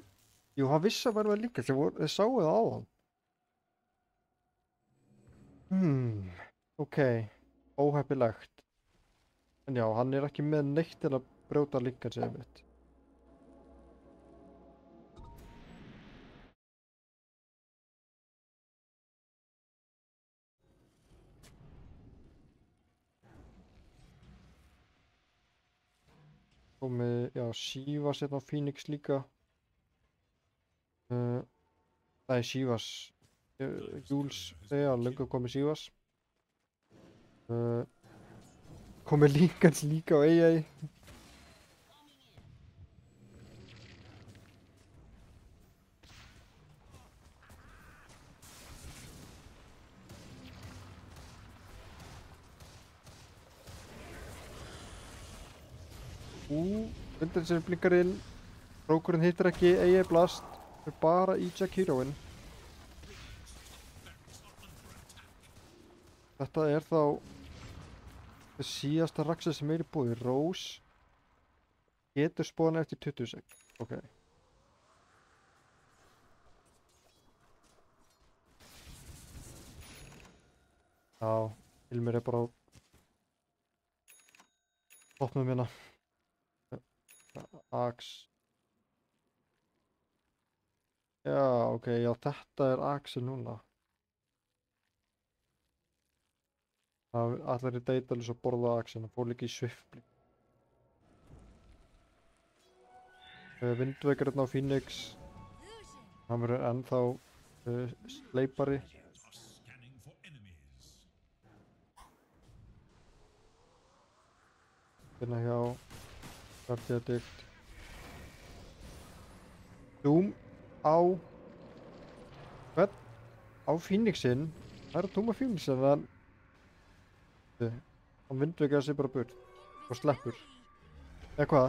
Jú, hann vissi að væri með Lincolnsi, þeir sáu það á hann. Ok, óheppilegt. En já, hann er ekki með neitt til að brjóta Lincolnsi einmitt. Komið, já, Sivas hérna á Phoenix líka. Nei, Sivas. Jules, já, löngu komið Sivas. Komið Lincolns líka á AA. Vindranger blinkar inn. Rókurinn hittir ekki AA Blast. Það er bara í Jack Heroin. Þetta er þá það síðasta Raxið sem er í boði. Rose getur spónað eftir 20 sek. Ok. Já, Hilmir er bara á toppnum hérna. Axe. Já, ok, já, þetta er Axe núna. Allir í Daedalus og borða Axe, hann fór líka í Swiftblink. Vindveikar hérna á Phoenix. Hann verður ennþá sleipari. Hérna hjá Guardiadict. Doom á hvern? Á Phoenixinn. Það er að Doom á Phoenixinn en hann vindveikar sig bara burt og sleppur. Eða hvað?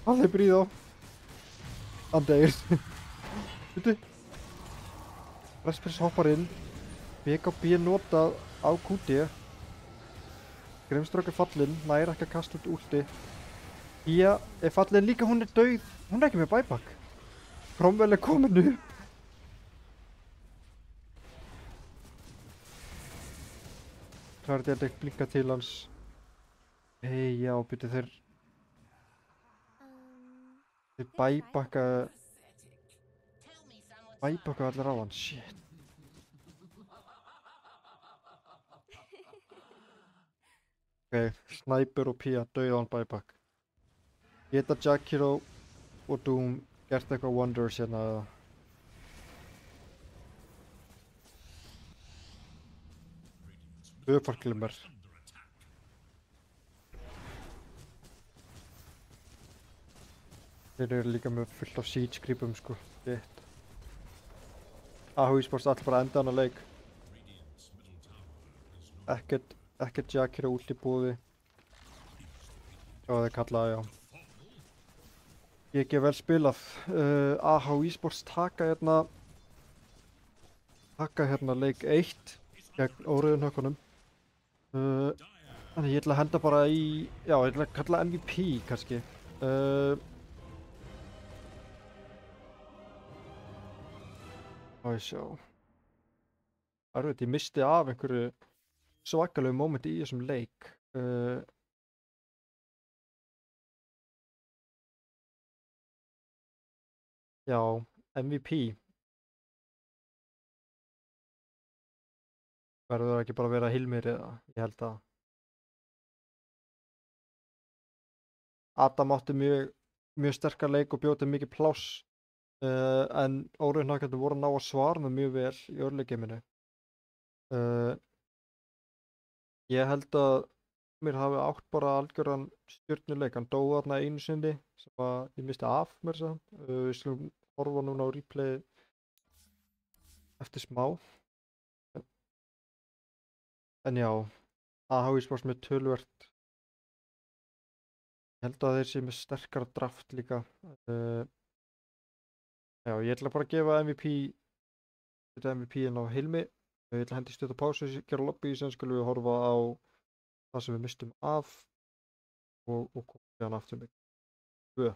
Hann hleypur í þá. Hann deyr. Veitu? Presspress hoppar inn. BKB notað á QD. Grimstrok er fallinn, nær ekki að kasta út últi. Pía er fallinn líka, hún er dauð. Hún er ekki með buyback. Cromwell er komin upp. Klarði þetta ekki blinka til hans. Hei, já, byrju þeir bæbakka allir á hann, shit. Ok, Sniper og Pía dauða hann bæbakk. Geta Jakiro og Doom gert eitthvað wonders hérna? Öfarglimmer. Þeir eru líka með fullt af siege creepum sko, shit. AH Esports allir bara enda hana leik. Ekkert Jakiro ult í búði. Já, þeir kallaði, já. Ég ekki vel spilað. AH Esports taka hérna leik 1 gegn óreiðunhökkunum. Þannig ég ætla að henda bara í, já, ég ætla að kalla MVP kannski. Má ég sjá. Ég misti af einhverju svakalegu mómenti í þessum leik. Já, MVP. Verður það ekki bara að vera Hilmir eða? Ég held að Adam átti mjög sterkar leik og bjóti mikið pláss, en óreiðunhökkarnir voru að ná að svara mjög vel í örleikgeiminu. Ég held að mér hafi átt bara algjöran stjörnuleik. Hann dó þarna einu sinni sem ég misti af mér þess að. Við skulum horfa núna á replay eftir smá. En já, AH Esports með töluvert. Ég held að þeir séu með sterkara draft líka. Já, ég ætla bara að gefa MVP-inn á Hilmi. Ég ætla að hendi stutta pásu, gera lobby, sem skulum við horfa á það sem við mistum af og koma hérna aftur með 2.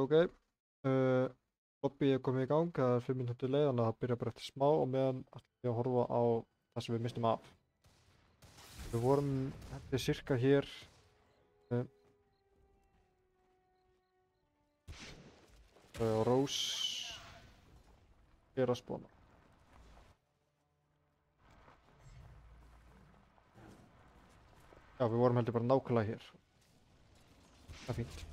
Ok, lobbyið er komið í gang, það er 5 mínútur leið, þannig að það byrja bara eftir smá og meðan ætlum við að horfa á það sem við mistum af. Við vorum eftir cirka hér og Rose er að spána. Já, við vorum heldur bara nákvæmlega hér. Það er fínt.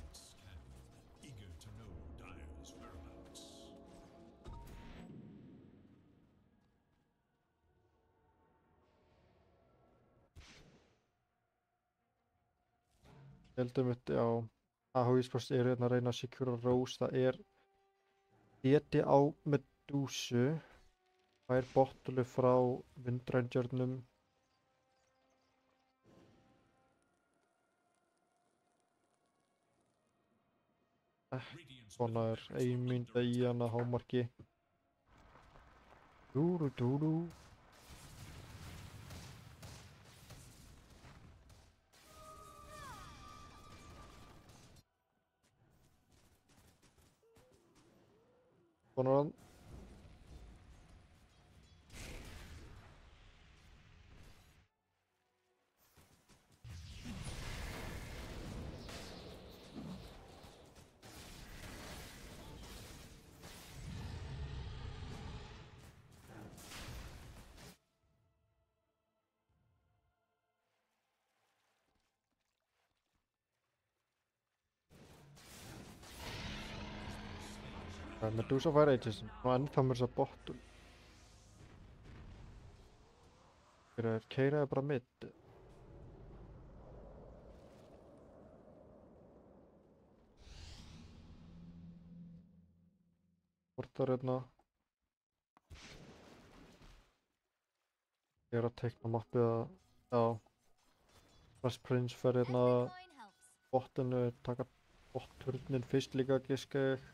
Heldum við, já, AHX er hérna að reyna að secura Rose, það er DD á Medusu, það er bottulu frá Windrangernum. Svona er 1 mínúta í hana hámarki. Dúru. Svona er hann. Medusa fær Aegisinn og ennþá mér þess að bottul. Þeir keiraði bara mitt. Portar hérna. Ég er að teikna mappið að, já. Flash Prince fer hérna bottinu, taka botturnin fyrst líka giska ég.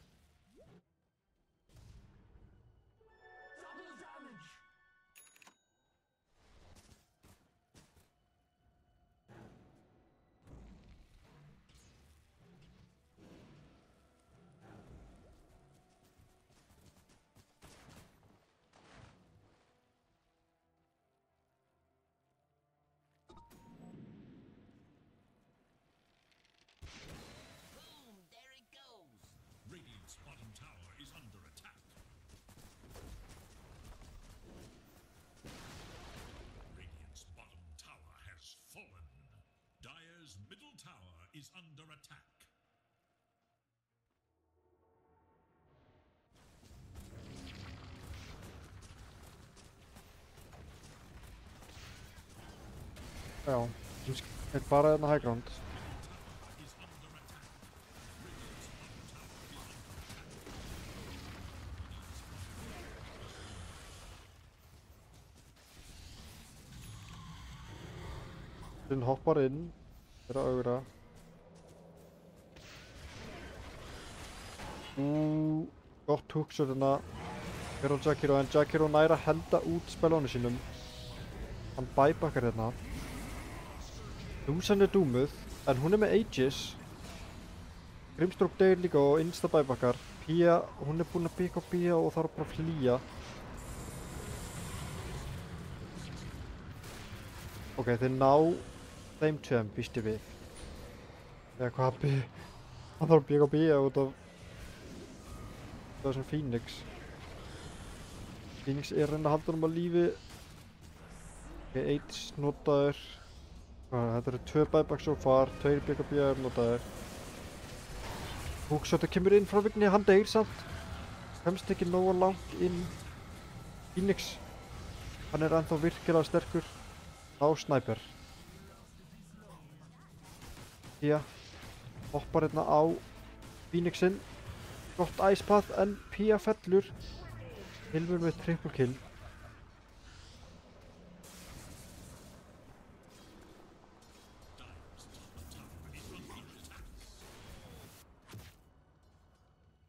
Is under attack. Já, er bara hérna high ground. Hún hoppar inn, er að augra. Gott húksur hérna. Hér á Jakiro, en Jakiro nær að henda út spelónu sínum. Hann bæbakkar hérna. Lúsan er dúmuð, en hún er með Aegis. Grimstroke deyr líka og insta bæbakkar. Pía, hún er búin að pika á Pía og þarf bara að flýja. Ok, þeir ná þeim tveim, býstu við. Eða hvað Pía? Hann þarf að pika á Pía út af þessum Phoenix. Phoenix er að reyna að halda honum á lífi. Ok, Aegis notaður. Þetta eru 2 buyback so far, 2 BKB notaðir. Hookshot kemur inn frá Vigni, hann deyr samt. Kemst ekki nógu langt inn. Phoenix, hann er ennþá virkilega sterkur. Þá Sniper. Pía hoppar hérna á Phoenixinn. Gott icepath en Pía fellur. Hilmur með triple kill.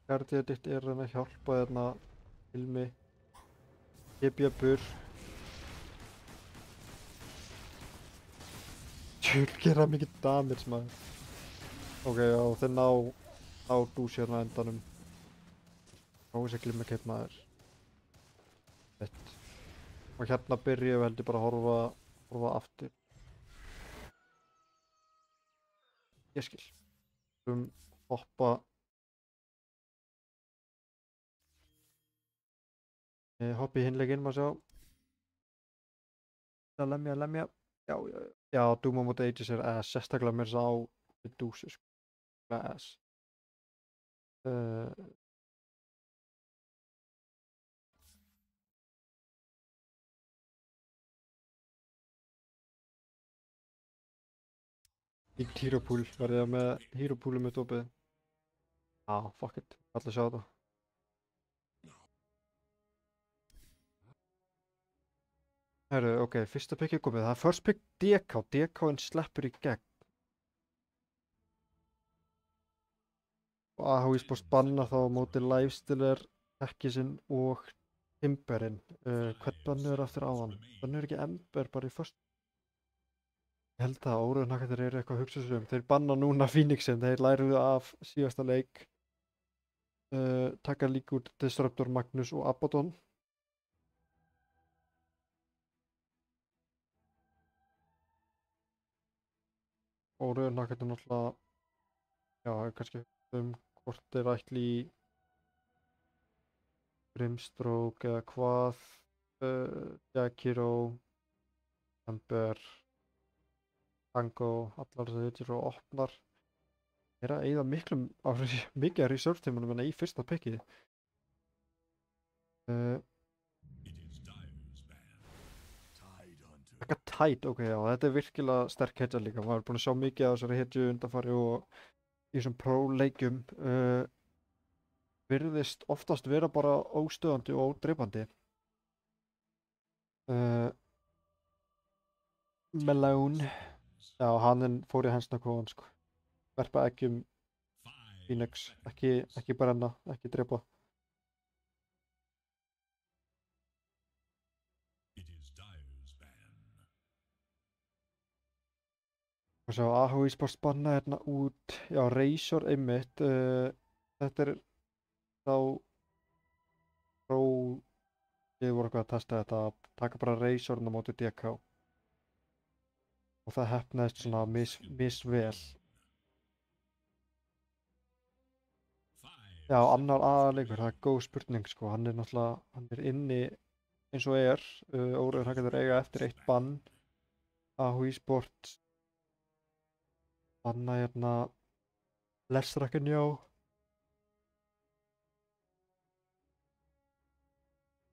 Guardian ditt er að hjálpa þarna Hilmi. Gebjabur. Tjúl gera mikið damage maður. Ok, já, þeir ná dúsi hérna á endanum. Þessi glimmerkeip maður. Fett. Og hérna byrja við heldur bara að horfa aftur. Ég skil. Hoppa. Hoppa í hinleikinn, maður sjá. Lemja. Já, Doom á móti Aegis er ass, sérstaklega mér á dúsi, sko. Ass. Líkt hero pool, var ég með hero poolum mitt opið. Fuck it, allir sjá þetta. Herru, ok, fyrsta pick komið. Það er first pick DK. DK-inn sleppur í gegn. Og AH Esports bannar þá á móti Lifestealer, Tekkisinn og Timberinn. Hvern bannur aftur á hann? Bannur ekki Ember bara í first? Ég held að óraunhakkarnir eru eitthvað að hugsa sér um. Þeir banna núna Phoenixinn. Þeir læruðu af síðasta leik. Taka líka út Disruptor, Magnus og Abaddon. Óraunhakkarnir náttúrulega, já, kannski hvort þeir ætli í Brimstroke eða hvað, Jakiro, Ember, Tango, allar þess að þetta eru opnar. Þeir eru að eyða mikið að reserve tímanum en í fyrsta pickið. Taka Tide, ok, já, þetta er virkilega sterk hetja líka. Maður er búinn að sjá mikið af þessari hetju undanfari og í þessum pro-leikjum virðist oftast vera bara óstöðandi og ódreipandi. Malone, já, hann fór í hensnakóðan, sko. Verpa ekki Phoenix, ekki brenna, ekki drepa. Og svo AH Esports banna hérna út, já, Razor einmitt, þetta er þá ég voru eitthvað að testa þetta, að taka bara Razorinn á móti DK. Og það heppnaðist svona misvel. Já, annar aðleikur, það er góð spurning, sko, hann er náttúrulega, hann er inni eins og óraunhakkarnir eiga eftir 1 bann. AH Esports banna hérna Lesraken, já.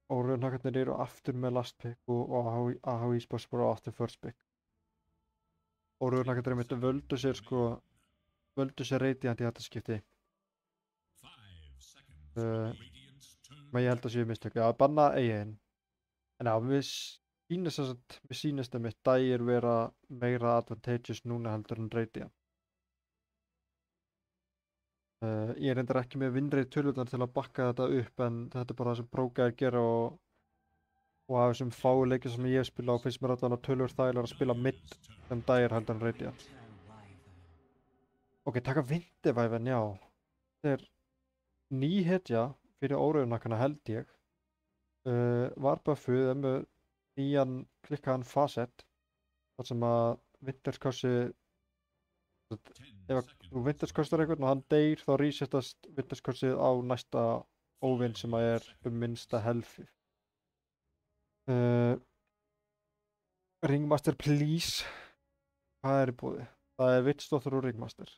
Óraunhakkarnir eru aftur með last pick og AH Esports bara aftur first pick. Óraunhakkarnir mitt völdu sér Radiant í þetta skipti. Men ég held að séu mistök. Já, banna eigin. En já, mér sýnist að mitt dagir vera meira advantageous núna heldur en Radiant. Ég reyndar ekki með winrate tölurnar til að bakka þetta upp en þetta er bara það sem prógæðir gera og af þessum fáu leikir sem ég spila á finnst mér allan að tölur þægilega að spila mid sem dagir heldur en Radiant. Ok, taka Vindivæfen, já. Þetta er ný hetja fyrir óraunhakkana held ég. Var buffuð með nýjan klikkaðan facet þar sem að vinterskossið, ef þú vinterskostar einhvern og hann deyr þá resetast vinterskossið á næsta óvinn sem að er minnsta health. Ringmaster please. Hvað er í boði? Það er Witchstóttur og Ringmaster.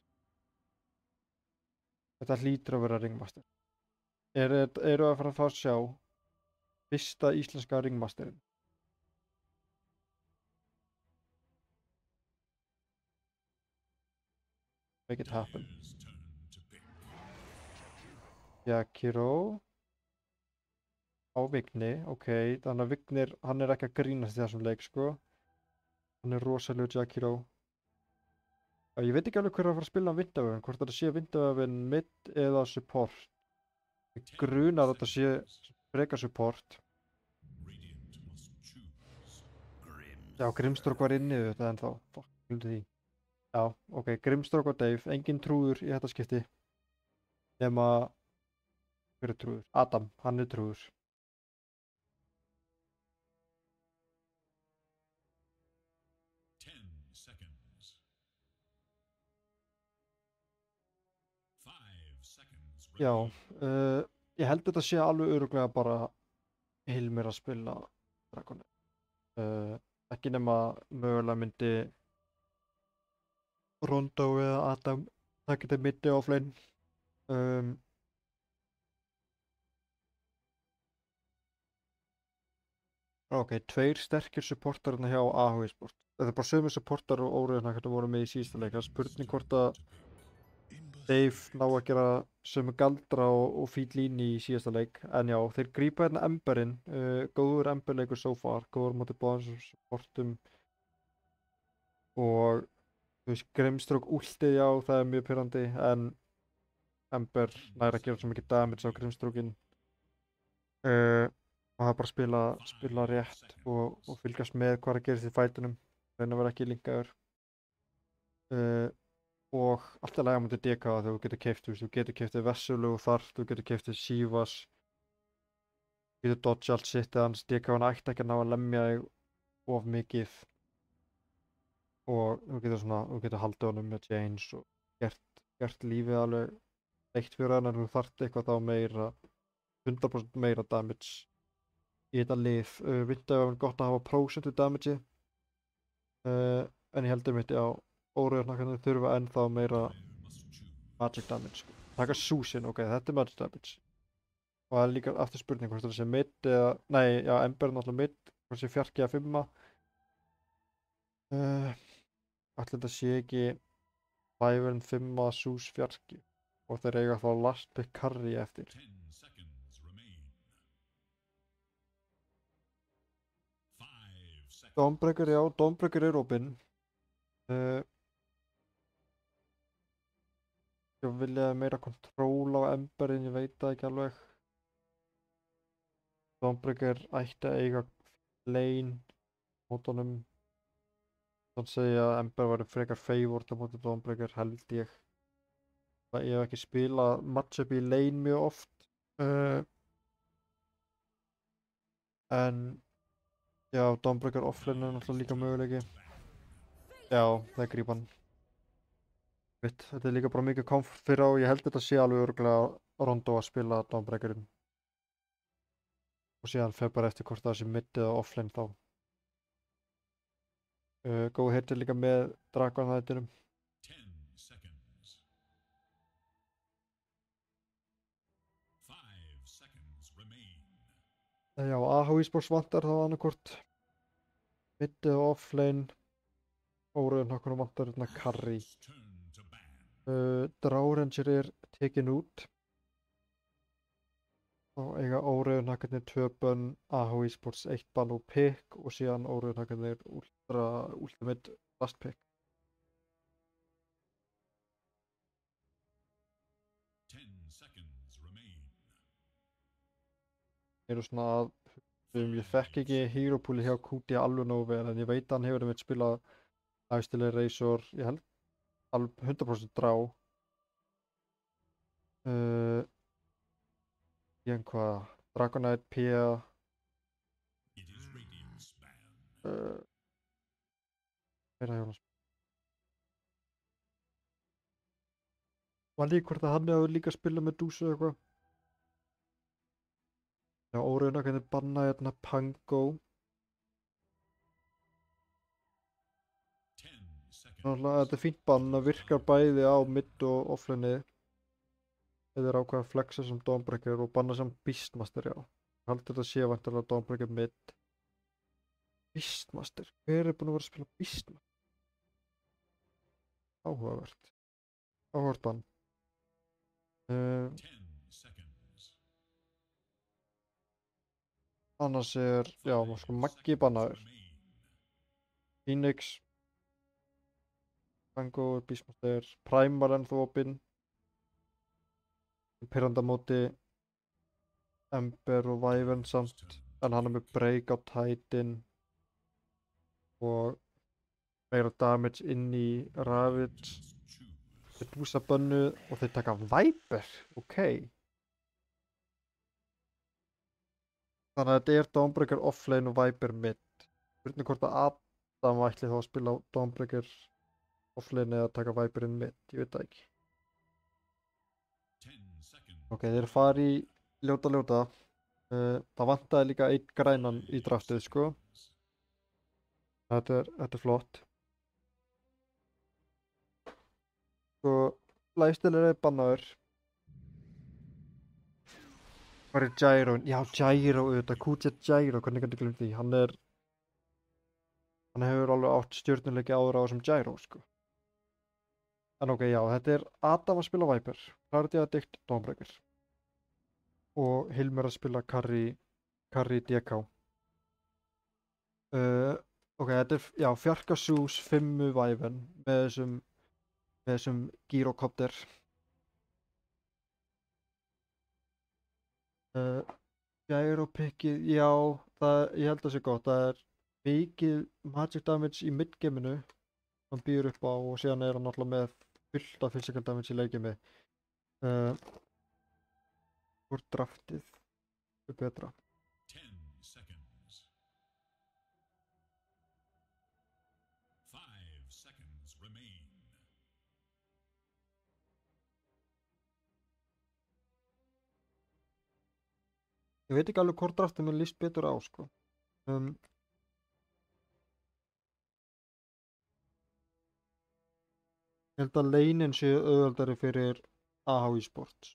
Þetta hlýtur að vera Ringmaster. Eru að fara að fá að sjá fyrsta íslenska Ringmasterinn? Make it happen. Player's turn to pick. Jakiro á Vigni, ok, þannig að Vignir, hann er ekki að grínast í þessum leik, sko. Hann er rosalegur Jakiro. Ég veit ekki alveg hver er að fara að spila á Vindavöfin, hvort þetta sé Vindavöfin mid eða support. Ég grunar að þetta sé frekar support. Radiant must choose. Já, Grimstork var inni við þetta ennþá. Fuck, hluti því. Já, ok, Grimstork og Dave, engin trúður í þetta skipti. Nema, hver er trúður? Adam, hann er trúður. Seconds. 5 seconds. Já, ég held þetta sé alveg örugglega bara Hilmir að spila Dragonir. Ekki nema mögulega myndi Rondo eða Adam taka þetta middi offlane. Ok, 2 sterkir supportarinn hjá AH eSport. Þetta er bara sömu supportar og óriðurna hvernig voru með í síðasta leik. Það er spurning hvort að Dave ná að gera sömu galdra og fít líni í síðasta leik. En já, þeir grípa hérna Emberinn. Góður Ember-leikur so far. Góður móti báðum sem supportum. Og þú veist, Grimstork últið, já, það er mjög pirrandi. En Ember næri að gera svo mikið damage á Grimstorkin. Og það er bara að spila rétt og fylgjast með hvað er að gerast í fætunum. Reyna að vera ekki linkaður. Og alltaf lega mútið DK þegar þú getur keypt, þú getur keyptið Vessulu og Þart, þú getur keyptið Sivas. Þú getur dodge allt sittið hans, DK-an ætti ekki að ná að lemja þig of mikið. Og þú getur haldið honum með chains og gert lífið alveg leitt fyrir hann, en þú þarft eitthvað þá meira, 100% meira damage í þetta lið. Vindavöfin gott að hafa prósentu damage, en ég heldur mitt á óriðarnakkarnir þurfa ennþá meira magic damage. Taka Súsin, ok, þetta er magic damage. Og það er líka aftur spurning hvort það sé mid eða, nei, já, Ember er náttúrulega mid, hvort það sé fjarki að 5. Ætli þetta sé ekki Wyvern 5 Sús fjarki. Og þeir eiga þá last pick carry eftir. 10 seconds remain. 5 seconds. Dawnbreaker, já, Dawnbreaker er opinn. Ég vilja meira kontról á Emberin, ég veit það ekki alveg. Dawnbreaker ætti að eiga lane mót honum. Þannig segja að Ember væri frekar favored á móti Dawnbreaker, held ég. Ég hef ekki spilað matchup í lane mjög oft. En já, Dawnbreaker offlane er náttúrulega líka möguleiki. Já, það er grípan. Þetta er líka bara mikið comfort fyrir á, ég held þetta sé alveg örugglega Rondo að spila Dawnbreakerinn. Og síðan fer bara eftir hvort það sé mid eða offlane þá. Góð heitir líka með Dragon-þættinum. 10 seconds. 5 seconds remain. Já, AH eSports vantar þá annarkvort mid eða offlane. Óriðarnakkarnir vantar hérna carry. Turn to ban. Dráranger er tekin út. Þá eiga óriðarnakkarnir 2 bönn, AH eSports 1 bann og pick og síðan óriðarnakkarnir ultimate last pick. 10 seconds remain. Eru svona að ég fekk ekki hero pooli hjá Kuti alveg nógu vel, en ég veit að hann hefur einmitt spilað Lifestealer, Razor, ég held alveg 100% drá. Síðan hvað, Dragonite, Pia, It is Radiant's ban. meira hjá hann. Man líka hvort að hann hefur líka spilað með Dúsu eða eitthvað. Já, óriðarnakkarnir banna Pango. 10 seconds. Náttúrulega þetta er fínt bann að virkar bæði á mid og offlane'i. Eða er ákveða að flexa sem Dawnbreaker og banna sem Beastmaster, já. Haldur þetta sé vantarlega Dawnbreaker mid. Beastmaster, hver er búinn að vera að spila Beastmaster? Áhugavert. Áhugavert bann. 10 seconds. Annars er, já, sko Maggi bannaður. Remain. Phoenix. Tango, Beastmaster. Primal ennþá opinn. Pyrranda móti Ember og Wyvern samt. En hann er með Breakout Titan. Og meira damage inn í Ravage. Just choose. Þeir búsa bönnu og þeir taka Viper. Ok. Þannig að þetta er Dawnbreaker offlane og Viper mid. Spurning hvort að Adam ætli þá að spila Dawnbreaker offlane eða taka Viper inn mid. Ég veit það ekki. 10 seconds. Ok, þeir fari í ljóta. Það vantaði líka einn grænan í draftið, sko. Þetta er flott. Sko, lifestealer er bannaður. Hvað er Gyro? Já, Gyro auðvitað, Kuja Gyro, hvernig kannski glemt því? Hann hefur alveg átt stjörnuleiki áður á þessum Gyro, sko. En ok, já, þetta er Adam að spila Viper, Clarity Addict, Dawnbreaker. Og Hilmir að spila Carry DK. Ok, þetta er, já, Fjarkasús, 5 Wyvern með þessum gyrokopter. Gyropickið, já, ég held að það sé gott. Það er mikið magic damage í midgameinu hann býður upp á og síðan er hann náttúrulega með fullt af physical damage í leikjumi. Hvort draftið er betra? 10 seconds. 5 seconds remain. Ég veit ekki alveg hvort draftið mér líst betur á, sko. Ég held að lanein sé auðveldari fyrir AH Esports.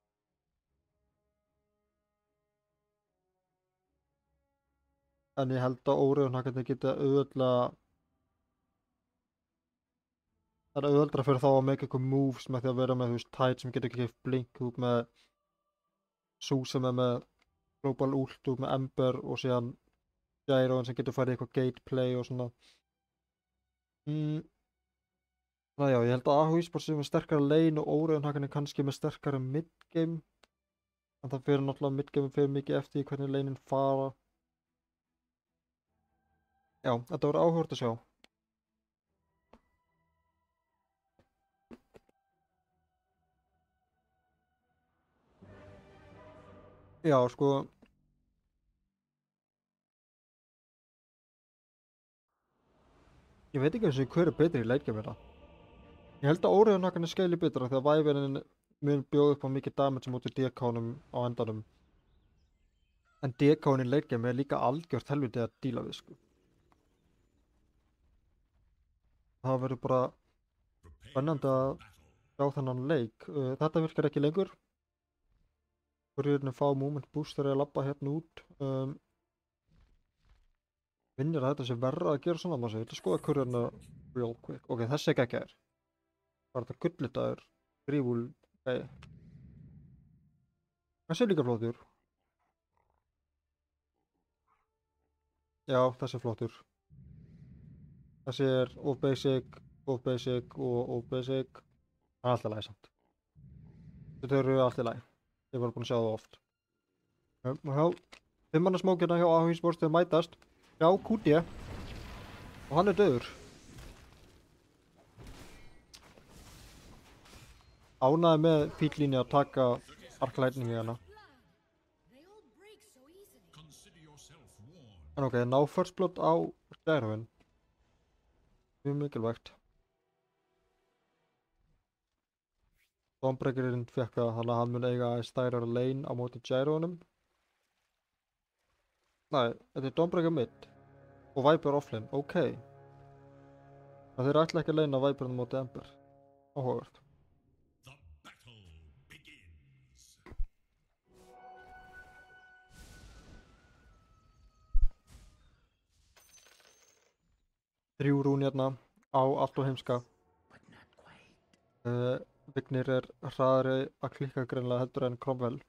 En ég held að óreiðunhakarnir geta auðveldlega... Það er auðveldra fyrir þá að make eitthvað moves með því að vera með, þú veist, Tide sem getur ekki keift blink út með Sú sem er með global ult út með Ember og síðan Gyroen sem getur farið eitthvað gateplay og svona. Þannig já, ég held að AH Esports er með sterkara lane og óreiðunhakarnir kannski með sterkara midgame. En það fyrir náttúrulega midgame fyrir mikið eftir því hvernig lanein fara. Já, þetta voru áhugavert að sjá. Já, sko. Ég veit ekki eins og hver er betri í leikjum þetta. Ég held að óreiðunhakarnir skeili betra því að Wyvernin mun bjóða upp á mikið damage mútið DK-num á endanum. En DK-in í leikjum er líka algjört helviti að díla við, sko. Það verður bara Prepare spennandi að for battle. sjá þennan leik. Þetta virkar ekki lengur. Courierinn fá moment boost þegar ég labba hérna út. Finnir að þetta sé verra að gera svona maður. Ég ætla að skoða courierinn real quick. Ok, þessi er geggjaður. Var þetta gullitaður grífúl gæi. Þessi er líka flottur. Já, þessi er flottur. Þessi er of basic og of basic. Það er alltaf læg samt. Þetta eru alltaf læg. Ég var búinn að sjá það oft. Já, 5 manna smókina hjá AH Esports þeir mætast. Já, QD. Og hann er döður. Ánægði með fíllínni að taka arklætningi hérna. Consider yourself warned. En ok, ná first blood á Gyroen. Mjög mikilvægt. Dawnbreakerinn fekk það, þannig að hann mun eiga stærra lane á móti Gyroenum. Nei, þetta er Dawnbreaker mid. Og Viper offlane, ok. Þeir ætla ekki að leyna Væpurinn móti Ember. Áhugavert. The battle begins. Þrjú rún hérna á allt og heimska. Vignir hraðari að klikka greinlega heldur en Cromwell.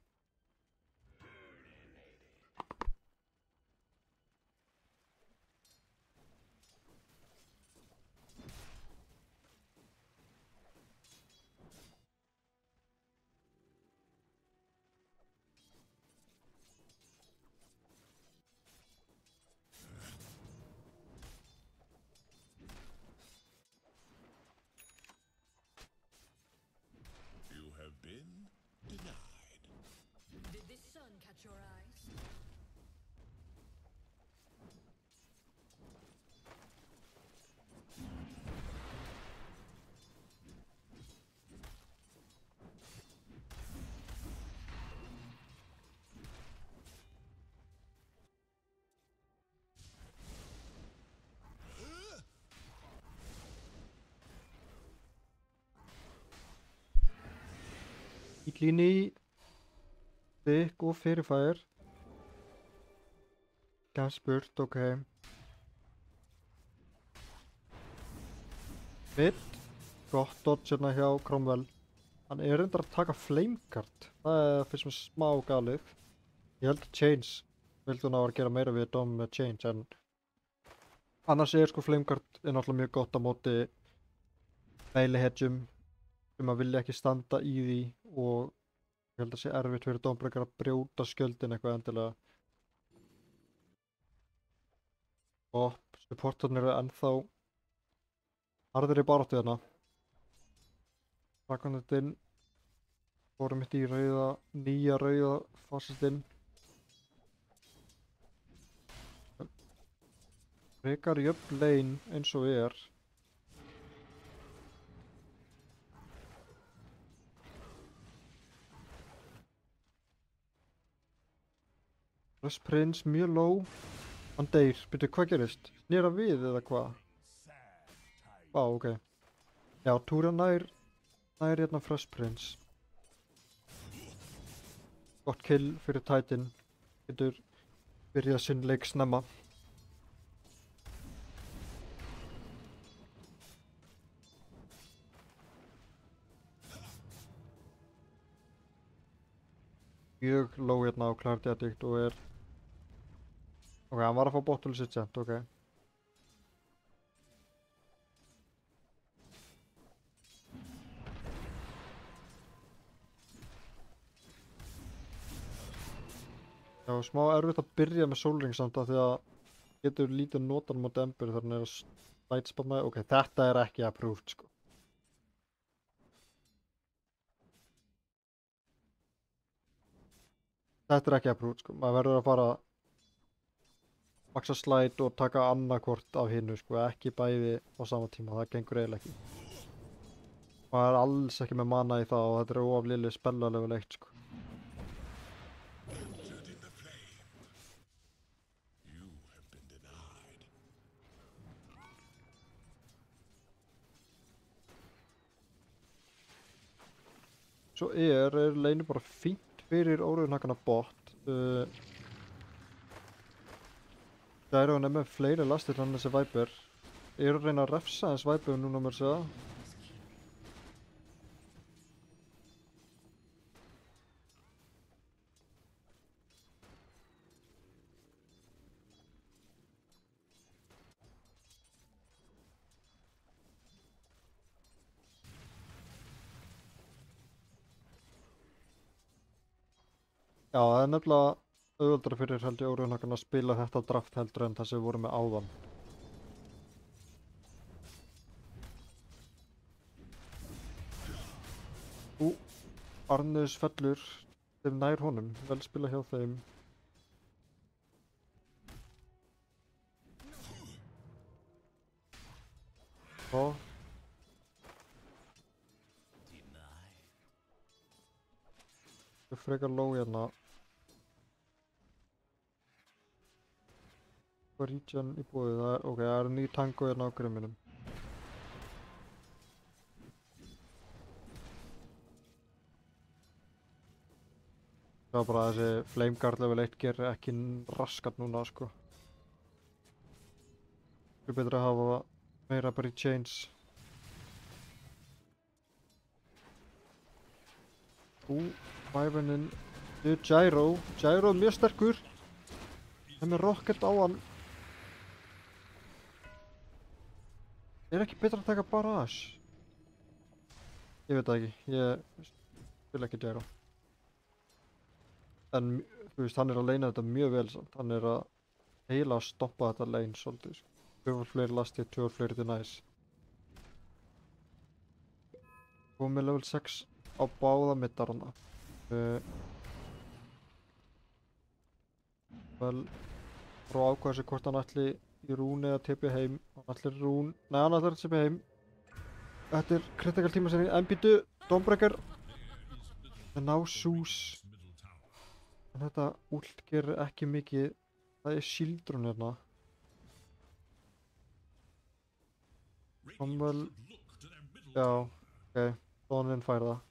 You have been denied. Did this sun catch your eyes? Ítlíni, Þykk og fyrirfær. Gaspurt, ok. Mitt, gott dodge hérna hjá Cromwell. Hann reyndar að taka flameguard. Það finnst mér smá galið. Ég held að Change vildi hún að gera meira við Dom með Change, en annars sko flameguard náttúrulega mjög gott á móti melee hedgjum sem að vilja ekki standa í því, og ég held að sé erfitt fyrir Dawnbreaker að brjóta skjöldin eitthvað endilega. Og supportarnir eru ennþá harðir í baráttu hérna. Rakandinn fórum mitt í rauða, nýja rauða fasistinn. Frekar jöfn lane eins og er. Fresh Prince mjög low. Hann deyr. Byrju, hvað gerist? Snýra við eða hvað? Vá, ok. Já, Túra nær hérna Fresh Prince. Gott kill fyrir Titan. Getur byrjað sinn leik snemma. Mjög low hérna á Clarity Addict og er... Ok, hann var að fá bottle sitt sent, ok. Já, smá erfitt að byrja með Soul Ring samt af því að getur lítið notan mot Ember þegar hann er að slidespamma. Ok, þetta er ekki approved, sko. Þetta er ekki approved, sko. Maður verður að fara maxa slide og taka annarkvort af hinnu, sko, ekki bæði á sama tíma, það gengur eiginlega ekki. Maður er alls ekki með mana í það og þetta er óafliðlega spellalegu leikt, sko. Entered in the flame. You have been denied. Svo leinu bara fínt fyrir óruðnakana bot. Gyro er með fleiri lastir hann þessi Viper. Að reyna að refsa þess Viper núna mér segja. Já, það er nefnilega auðvöldra fyrir held ég óruðnakan að spila þetta draft heldur en það sem við vorum með áðan. Arnus fellur þeim nær honum, vel spila hjá þeim. Og það er frekar low hérna. Hvað region í búið? Ok, það er ný tango hérna á grimminum. Það var bara þessi Flame Guard level 1 gerir ekki raskat núna sko. Það er betra að hafa meira bara í chains. Wyvernin, Gyro er mjög sterkur. Það er með rocket á hann. Er ekki betra að taka Barrage? Ég veit það ekki, ég vil ekki Gyro. En þú veist, hann er að leina þetta mjög vel samt. Hann er að heila að stoppa þetta lane svolítið. Tvöfald fleiri last hit, tvöfald fleiri denies. Komið level 6 á báða middarana. Vel, frá ákvæða sig hvort hann ætli í rún eða tippi heim. Hann ætlir rún, nei hann ætlir að tippi heim. Þetta er critical tíma sinni, en býtu, Dawnbreaker. Það ná Zeus. En þetta ult gerir ekki mikið, það er shieldrun hérna. Cromwell, já, ok, Dawninn fær það.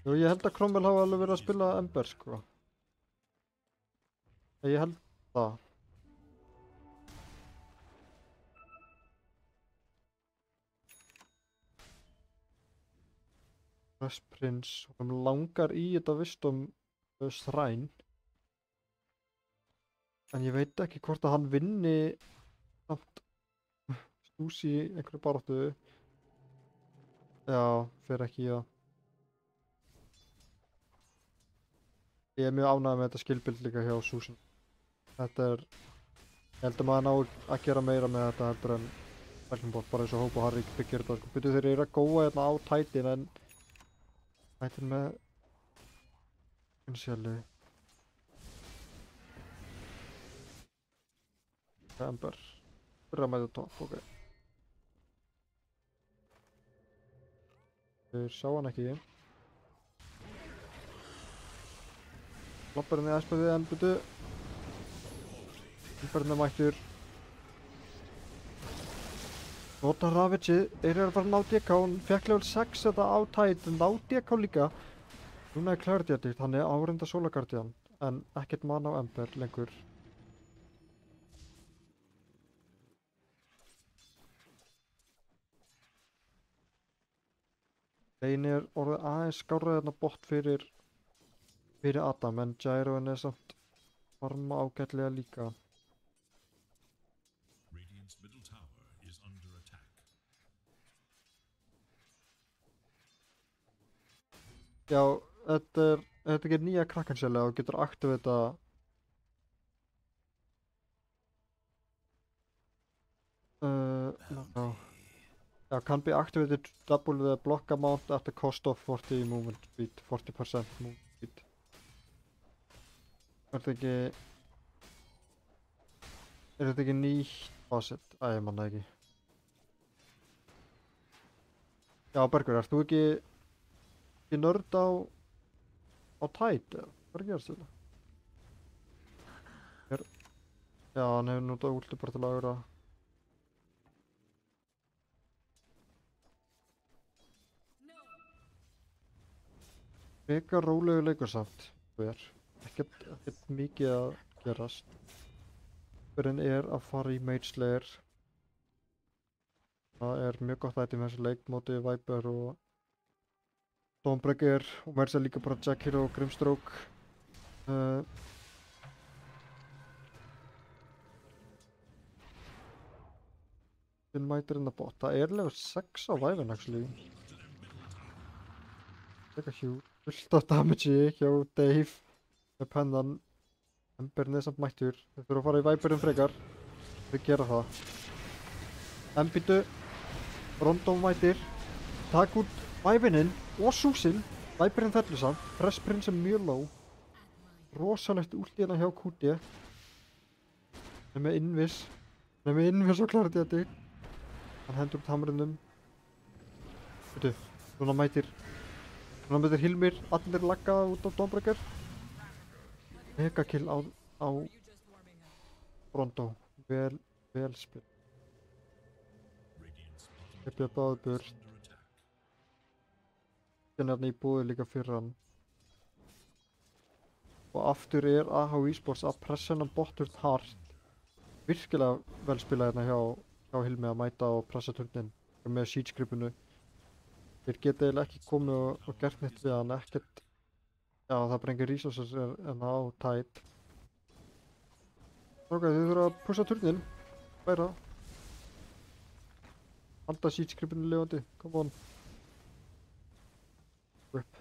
Jú, ég held að Cromwell hafa alveg verið að spila Ember, sko. Ég held það. Fresh Prince, hún langar í þetta vistum Shrine. En ég veit ekki hvort að hann vinni samt stús í einhverju baráttu. Já, fer ekki í það. Ég er mjög ánægður með þetta skillbuild líka hjá Susan. Þetta er, ég held að maður ná að gera meira með þetta heldur en Dragonball, bara eins og Hope og Harry byggir þetta sko. Byrju þeir eru að góa hérna á tætin en tætin með Inselli. Ember. Byrja að mæta top, ok. Þeir sjá hann ekki. Lopparinn er aðeins með við Embudu. Emberinn er mættur. Nota Ravagið, þeir eru að fara að ná DK, hann fekk level 6 þetta á tæt, ná DK líka. Núna er Clarity addict, hann er árenda Solar Guardian, en ekkert mana á Ember lengur. Lane er orðið aðeins skárað þarna bort fyrir Adam, en Gyroin er samt farma ágætlega líka. Radiant's middle tower is under attack. Já, þetta er nýja Kraken-selja og getur aktivita Já, can be activated double the block amount at the cost of 40 movement speed, 40% movement speed. Er þetta ekki nýtt facet? Æ, ég manna ekki. Já, Bergur, ert þú ekki nörd á Tide eða? Hvað gerast þetta? Já, hann hefur notað últi bara til að aðra. Frekar rólegu leikur samt, ekkert mikið að gerast. Hverinn er að fara í Mage Slayer. Það er mjög gott item þessi leik móti Viper og Dawnbreaker og mér sé líka bara Jackir og Grimstroke. Þinn mætir inn að bot. Það er level 6 á Wyvern actually. Teka huge. Fullt af damage hjá Dave með pennan. Emberinn er samt mættur. Þeir þurfa að fara í Viperinn frekar. Þeir gera það. Embidu. Rondó mætir. Takk út Wyvernin og Susan. Viperinn fellur samt. Fresh Prince er mjög low. Rosalegt ult hérna hjá QD. Hann er með Invis og Clarity addict. Hann hendur út hamrinum. Veitu, núna mætir Hilmir, allir lagga út á Dawnbreaker. Megakill á Brondó. Vel spil. Hleypið báðu burt. Hérna í búið líka fyrir hann. Og aftur AH Esports að pressa hennan botthurt hart. Virkilega vel spilað hérna hjá Hilmi að mæta og pressa turnin með siege-gripinu. Þeir geta eiginlega ekki komið og gert neitt við hann, ekkert. Já, það er bara engin resources en á tide. Ok, þið þurfa að pussa turnin. Bæra. Halda siege-gripinu lifandi, come on. Rip.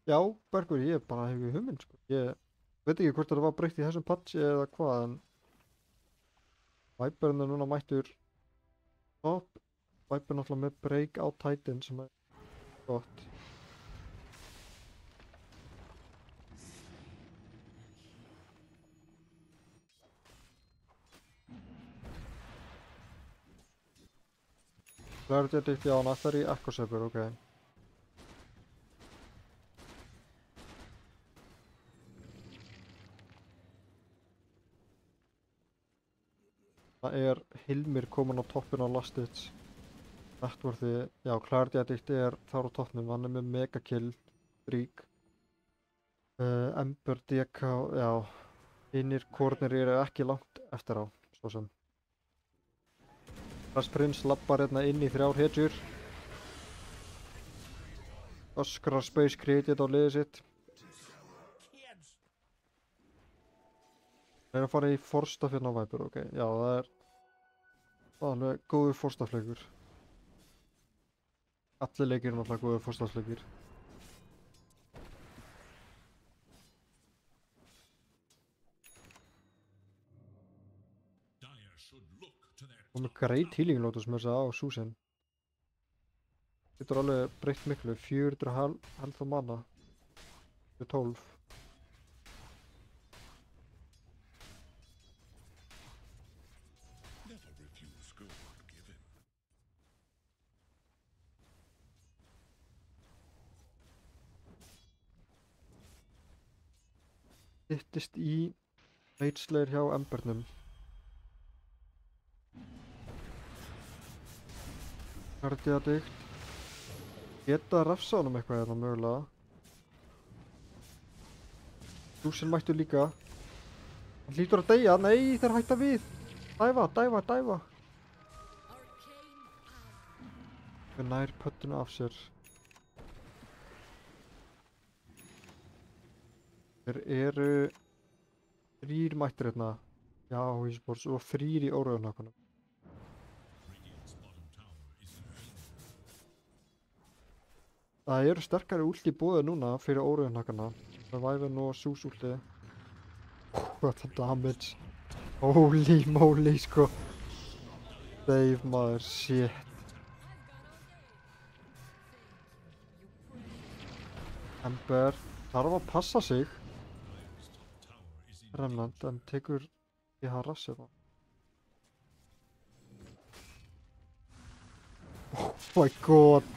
Já, Bergur, ég bara hef ekki hugmynd, sko. Ég veit ekki hvort það var breytt í þessum patchi eða hvað, en Viperinn er núna mættur top. Viper náttúrulega með break á Titan sem er gott. Clarity Addict, já, hann ætlar í Echo Saber, ok. Það er Hilmir komin á toppin á Last Ditch. Networthi, já, Clarity Addict er þar á toppnum, hann er með megakill, streak. Ember, DK, já, hinnir kornir eru ekki langt eftir á, svo sem. Fresh Prince labbar hérna inn í 3 hetjur. Öskrar Space Created á liðið sitt. Það er að fara í forstaf hérna á Viper, ok. Já, það er alveg góður forstafleikur. Allir leikir er náttúrulega góður forstafleikir. Og með great healing lotus með þess að á Susan. Þetta er alveg breytt miklu, 400 health og mana. 12. Hittist í Mageslayer hjá Embernum. Clarity Addict. Geta refsa honum eitthvað hérna mögulega. Susan mættu líka. Hann hlýtur að deyja, nei þeir hætta við. Dæfa. Við nær pöttinu af sér. Þeir eru 3 mættir hérna. Já, Esports og 3 í óraugunhakkanum. Það eru sterkari últi í boði núna fyrir óraugunhakkana. Reviven og Zeus últi. What a damage. Holy moly, sko. Dave maður, shit. Ember þarf að passa sig. Remnant, en tekur í harass hérna. Oh my god.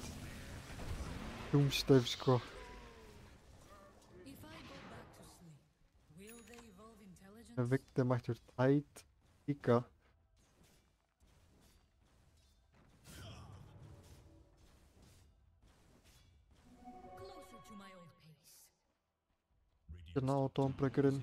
Doomstave, sko. Victor mættur tætt líka. Hérna á Dawnbreakerinn.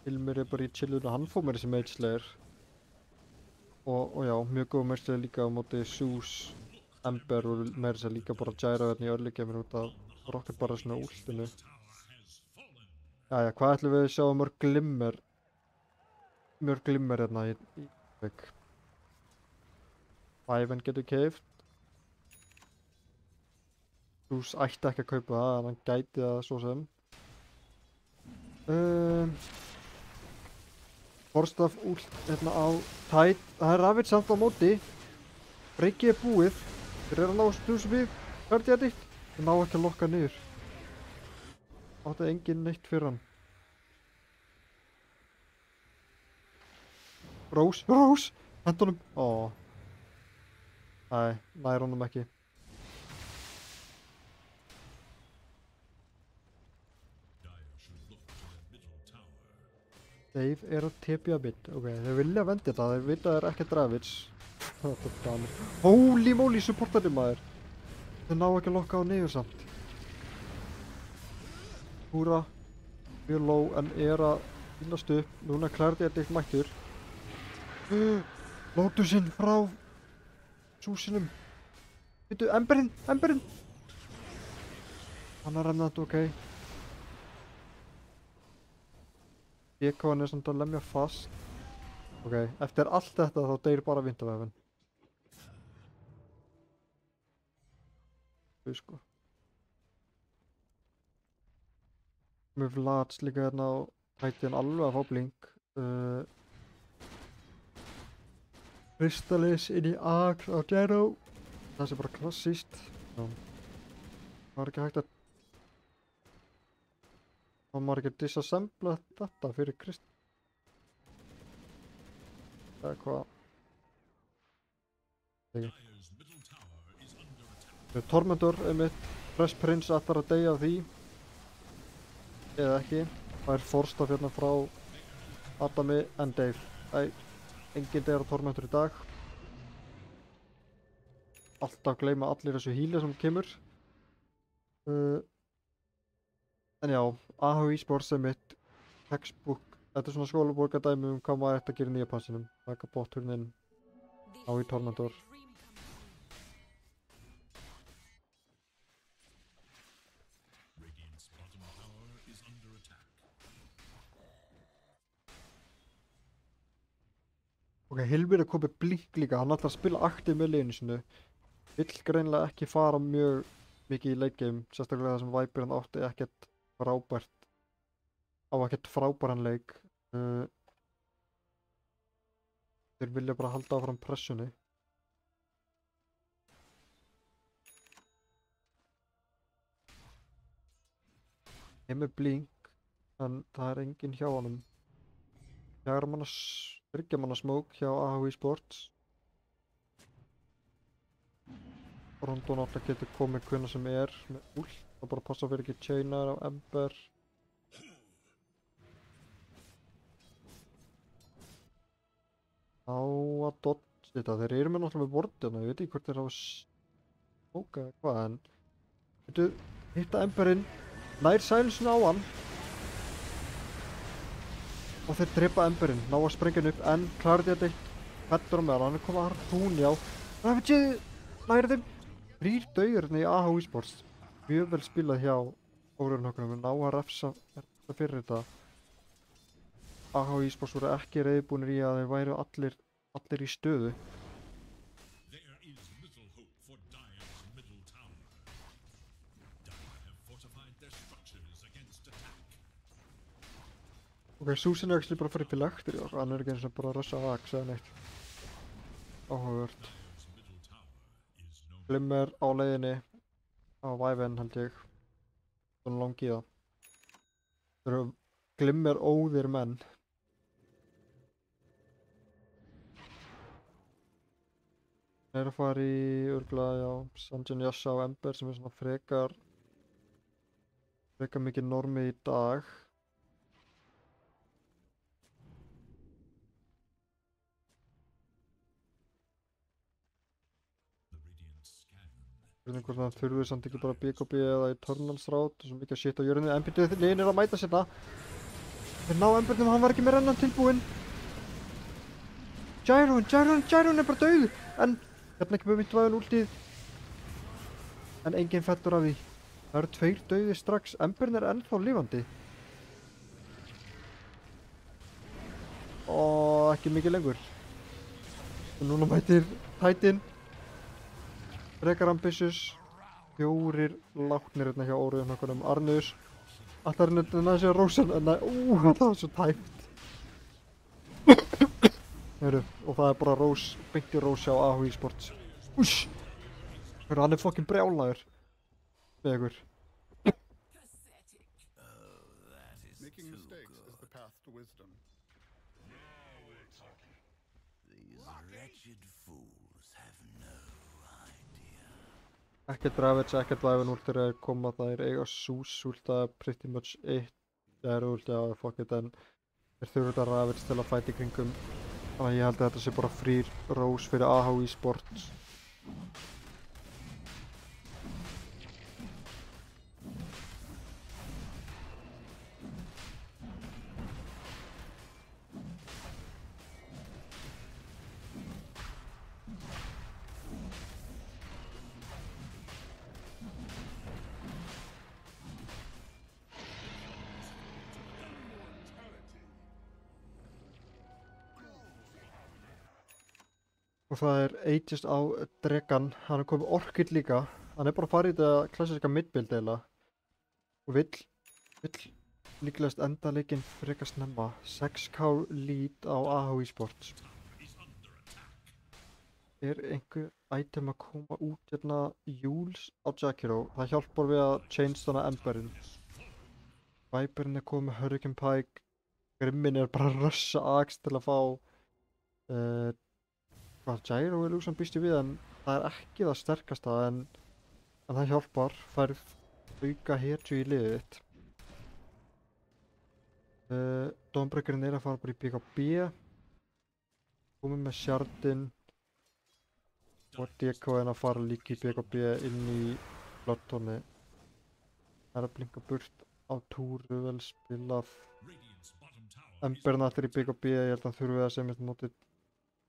Hilmir er bara í chilluna, hann fór mér þessi Mageslayer. Og já, mjög góð Mageslayer líka á móti Zeus, Ember og með þess að líka bara gyra hérna í early game út af Rocket bara svona últinu. Jæja, hvað ætlum við að sjá mörg glimmer hérna í vegg. Ivan getur keypt. Zeus ætti ekki að kaupa það, en hann gæti það svo sem. Forstaf últ hérna á Tide, það er Ravage samt á móti. Breykið er búið. Þeir eru að ná að snúsa við. Hvernig er þetta? Þeir ná ekki að lokka niður. Átti enginn neitt fyrir hann. Rós, Rós! Hendunum! Ó. Æ, nær honum ekki. Dave er að tepja mitt. Ok, þeir vilja vendi þetta. Þeir vita að það er ekki Dravits. Þetta er danir. Holy moly, supportari maður. Þeir ná ekki að lokka á niður samt. Húra. Mjög low en er að fylgast upp. Núna klærði þetta eitt mættur. Lótusinn frá súsinum. Vittu, Emberinn, Emberinn! Hann er rennandi, ok. DK-an er samt að lemja fast. Ok, eftir allt þetta þá deyr bara Vindavefn. Þú sko. Með Vlads líka hérna á hætti hann alveg að fá blink. Kristalis inn í Axe á Gyro. Það sé bara klassíst. Það var ekki hægt að þá maður ekki að disassembla þetta fyrir Krist. Eða hvað? Tormentor einmitt. Fresh Prince ætlar að deyja af því. Eða ekki. Það er forstaf hérna frá Adami en Dave. Æ, enginn deyjar á Tormentor í dag. Alltaf gleyma allir þessu heali sem kemur. En já, AH Esports er mitt textbook. Þetta er svona skólabókardæmi hvað maður ætti að gera í nýja passinum. Taka botturinn inn á í Tormentor. Ok, Hilmir er komið blink líka. Hann ætlar að spila aktiv með liðinu sinu. Vill greinilega ekki fara mjög mikið í leikgeim. Sérstaklega það sem Viperinn átti ekkert frábært. Á ekkert frábæran leik. Þeir vilja bara halda áfram pressunni. Ég er með blink, en það er enginn hjá honum. 3 manna smoke hjá AH Esports. Rondo náttúrulega getur komið hvenær sem er með ult. Það bara passa fyrir ekki chainar á Ember. Á að dodge þetta. Þeir eru með náttúrulega með wardina. Ég veit ekki hvort þeir hafa smókað eða hvað en veitu, hitta Emberinn, nær silencinu á hann og þeir drepa Emberinn, ná að sprengja hann upp en klarði þetta eitt fettur á meðan. Hann er komið að Harpoon, já. Það veit ég, nær þeim 3 dauðir í AH Esports. Mjög vel spilað hjá Órunhögnum, ná að refsa fyrir þetta. AH Esports voru ekki reiðbúnir í að þeir væru allir í stöðu. Ok, Susan er ekki bara að fara upp í lektir og hann er ekki eins og bara að rössa á Axe eða neitt. Áhugavert. Glimmer á leiðinni á Væven held ég. Svona langt í það. Það eru Glimmer óðir menn. Það er að fara í örgulega, já, Sanjin Yasha og Ember sem er svona frekar mikið normið í dag. Hvort það þurfið samt ekki bara BKB eða í Eternalsrátt og svo mikið shit á jörðinni. Embitið liðin er að mæta sérna. Þeir ná Embernum, hann var ekki með rennan tilbúinn. Gyron er bara dauð. En hérna ekki með Vindavefn últið. En enginn fettur af því. Það eru 2 dauðir strax. Embern er ennþá lifandi. Og ekki mikið lengur. Og núna mætir Titan. Frekar ambitious. 4 látnir hérna hjá Órunhögnum. Arnus ætlar hann að næða sér Rósan en það var svo tæpt. Heru, og það er bara Rós, beint í Rós hjá AH Esports. Úss! Hann er fokkin brjálaður. Með ykkur. Making mistakes is the path to wisdom. These wretched fools have no idea. Ekkert Ravage, ekkert Vævan ult þegar þeir koma. Það er eiga Sús ulta pretty much eitt. Það er ult, já, fuck it, en þeir þurfa þetta Ravage til að fæta í kringum. Þannig að ég held að þetta sé bara frýr rós fyrir AHI Sports. Og það er Aegis á Dregan, hann er komið Orchid líka. Hann er bara að fara í þetta klassíska midbuild eiginlega. Og vill líklegast enda leikinn frekar snemma. 6k lead á AHI Sports. Er einhver item að koma út hérna Jules á Jakiro? Það hjálpar við að change þannig Emberin. Viperinn er komið með Hurricane Pike. Grimmin er bara að russa Axe til að fá Gyro Illusion býst ég við, en það er ekki það sterkasta, en það hjálpar, færð auka hetju í liðið þitt. Dawnbreakerinn er að fara bara í BKB, komið með Shardin og DK-in að fara líka í BKB inn í Bloodthorni. Það er að blinka burt á túru, vel spilað. Emberinn allir í BKB, ég held að hann þurfi að sem eitt mótið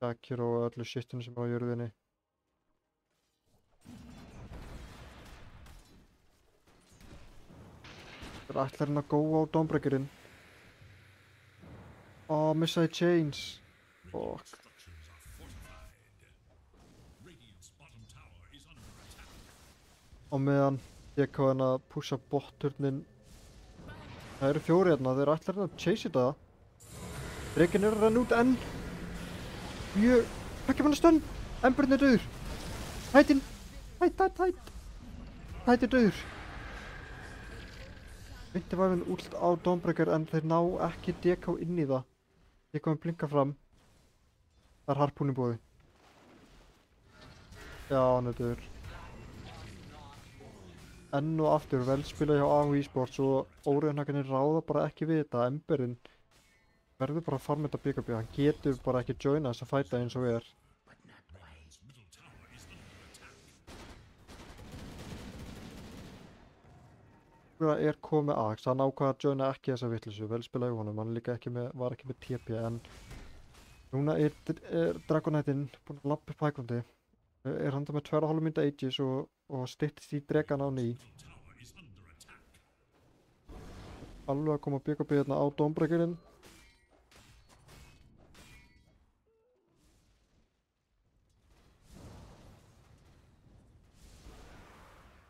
Jakiro og öllu shitinu sem er á jörðinni. Það er ætlarinn að góa á Dawnbreakerinn. Missaði Chains. Fuck. Á meðan DK-in að pusha botturnin. Það eru 4 hérna, þeir ætlarinn að chase þetta. Drekinn er að renna út enn. Mjög... Ekki fann að stönn! Emberinn er döður! Hætinn! Hætt! Hætt er döður! Myndi væfinn ult á Dawnbreaker en þeir ná ekki DK inn í það. DK-in blinka fram. Það er harpún í boði. Já, hann er döður. Enn og aftur, vel spilað hjá AHI Sports og óreiðanhakarnir ráða bara ekki við þetta. Emberinn verður bara að farma þetta BKB, hann getur bara ekki joina þess að fæta eins og er. Það er komið Axe, hann ákvað að joina ekki þessa vitleysu, vel spilað í honum, hann líka ekki með, var ekki með TP, en núna er Dragoniteinn búinn að lappa upp hægrundi. Er hann það með 2,5 mynda Aegis og styttist í Dregan á ný. Alveg að koma BKB hérna á Dawnbreakerinn.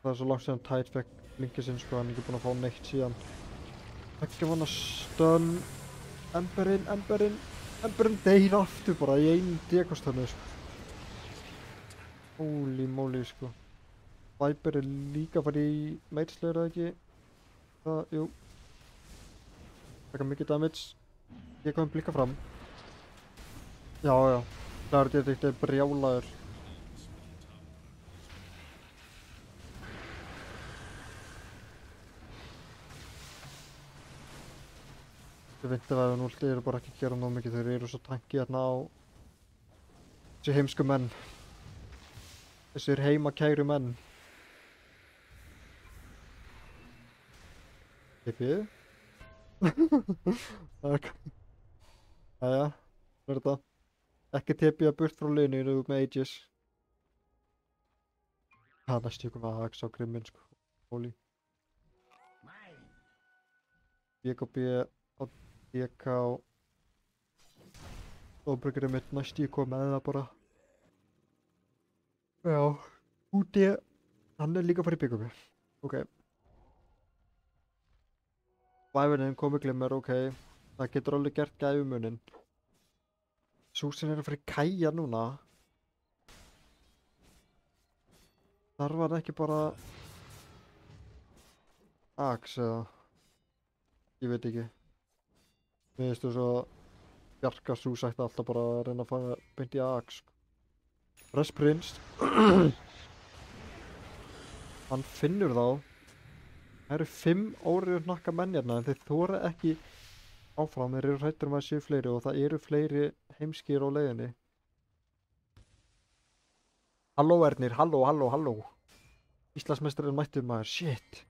Það er svo langt síðan Tide fekk blinkið sinn, sko, hann er ekki búinn að fá neitt síðan. Ekki var hann að stun. Emberinn deyr aftur bara í einu dekostönu, sko. Holy moly, sko. Viper er líka farið í meidslegur eða ekki. Það, jú. Taka mikið damage. Ég kom að blikka fram. Já. Klarur þetta er brjálaður. Þessi vindavæðan últi eru bara ekki að gera nóg mikið, þeir eru svo tankið hérna á þessi heimsku menn. Þessir heimakæru menn. Tippið? Jæja, hvað er þetta? Ekki tippið að burt frá liðinu, þú ert með Aegis. Það næstu ykkur með Axe á Grimminn, sko. Holy. BKB á DK. Dawnbreakerinn mitt næstu ég kom með það bara. Já, úti, hann er líka að fara í BKB. Ok. Væfunin komið glimmer, ok. Það getur alveg gert gæfumuninn. Súsin er að fara í Kaja núna. Þar var ekki bara Axe eða ég veit ekki. Mér finnst þú svo Bjarka Sú sætti alltaf bara að reyna að fara beint í Axe. Rest Prince hann finnur þá. Það eru 5 óriður hnakka menn hérna en þeir þora ekki áfram. Þeir eru hræddir að séu fleiri og það eru fleiri heimskir á leiðinni. Halló Ernir, halló. Íslandsmeistarinn mættur maður, shit.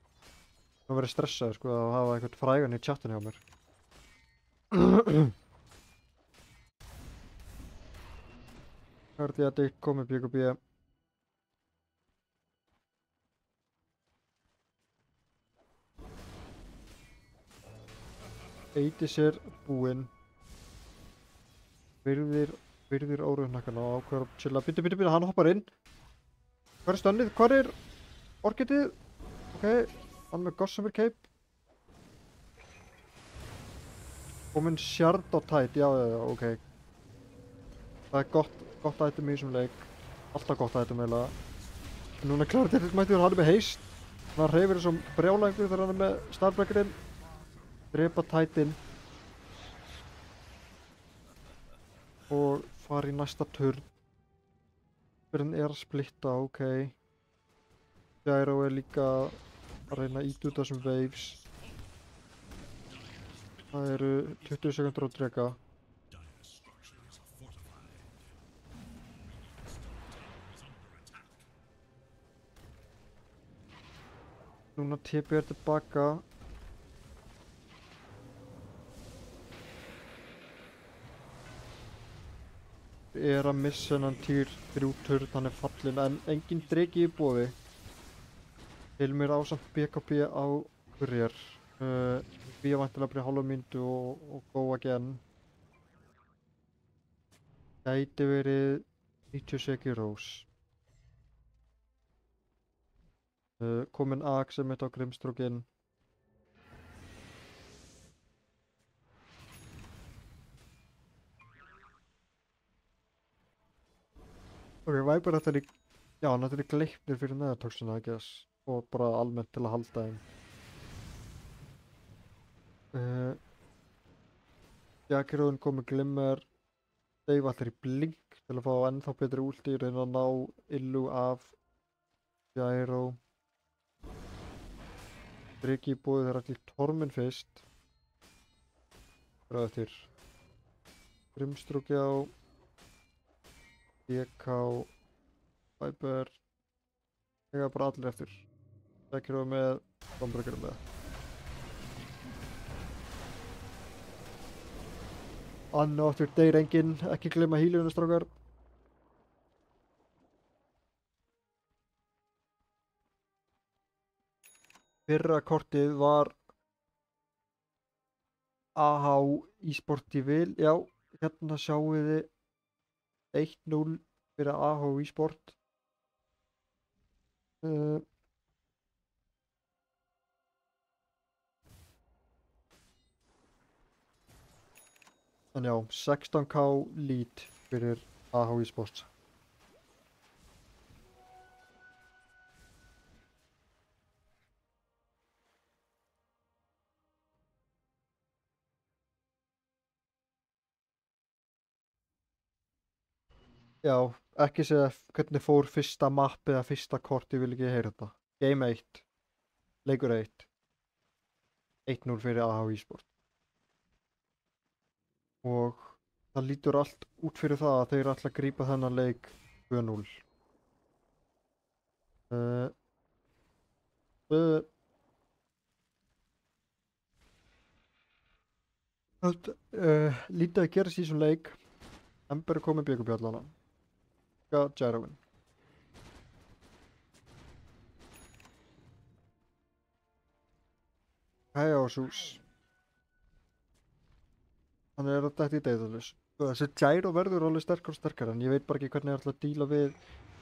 Það verið stressaður sko að hafa eitthvað frægan í chatinu hjá mér. Hörði að þetta komið BKB. Eitis er búinn. Virðir óruðnakkana og ákveður að chilla. Bíddu, hann hoppar inn. Hvar er stönnið? Hvar er orkitið? Ok, hann með Gossamer Cape. Kominn Shard á tætt, já, ok. Það er gott item í þessum leik. Alltaf gott item eiginlega. Núna klárar til mættur, hann er með haste. Hann hreyfir þessum brjálæðingur þegar hann er með Starbreakerinn. Drepa tættinn. Og fara í næsta turn. Hvernig er að splitta, ok. Gyro er líka að reyna að íta út þessum waves. Það eru 20 sekundur á drega. Núna TP er tilbaka. Er að missa hennan týr 3 turn, hann er fallinn en engin dregi í boði. Hilmir ásamt BKB á courier. Við væntanlega bara hálfa mínútu og go again. Gæti verið 90 sekundur. Kominn Axe mitt á Grimstrókinn. Ok, Viper þetta er í... Já, þetta er í gleipnir fyrir neðartöksuna, I guess. Og bara almennt til að halda þeim. Jackiröðun kom með Glimmer. Dave allir í blink til að fá ennþá betri ulti. Reyna að ná Illu af Gyro. Dreki í búið þeirra til Tormin fyrst. Ræða eftir Grimstróki á DK, Viper, ég bara allir eftir. Jackiröðu með, Stormbreaker með. Anna áttur deyr enginn, ekki gleyma healinu strákar. Fyrra kortið var AH eSport í vil, já, hérna sjáum við 1-0 fyrir AH eSport. En já, 16k lead fyrir AH eSports. Já, ekki segja hvernig fór fyrsta mapp eða fyrsta kort, ég vil ekki heyra þetta. Game 1, leikur 1, 1-0 fyrir AH eSport. Og það lítur allt út fyrir það að þeir ætla að grípa þennan leik 2-0. Lítið að gerast í þessum leik. Ember er komið BKB-allana. Gyroin. Chaosús. Hann er að dætt í deyðalus. Þessi Gyro verður alveg sterkar og sterkar en ég veit bara ekki hvernig ég ætla að díla við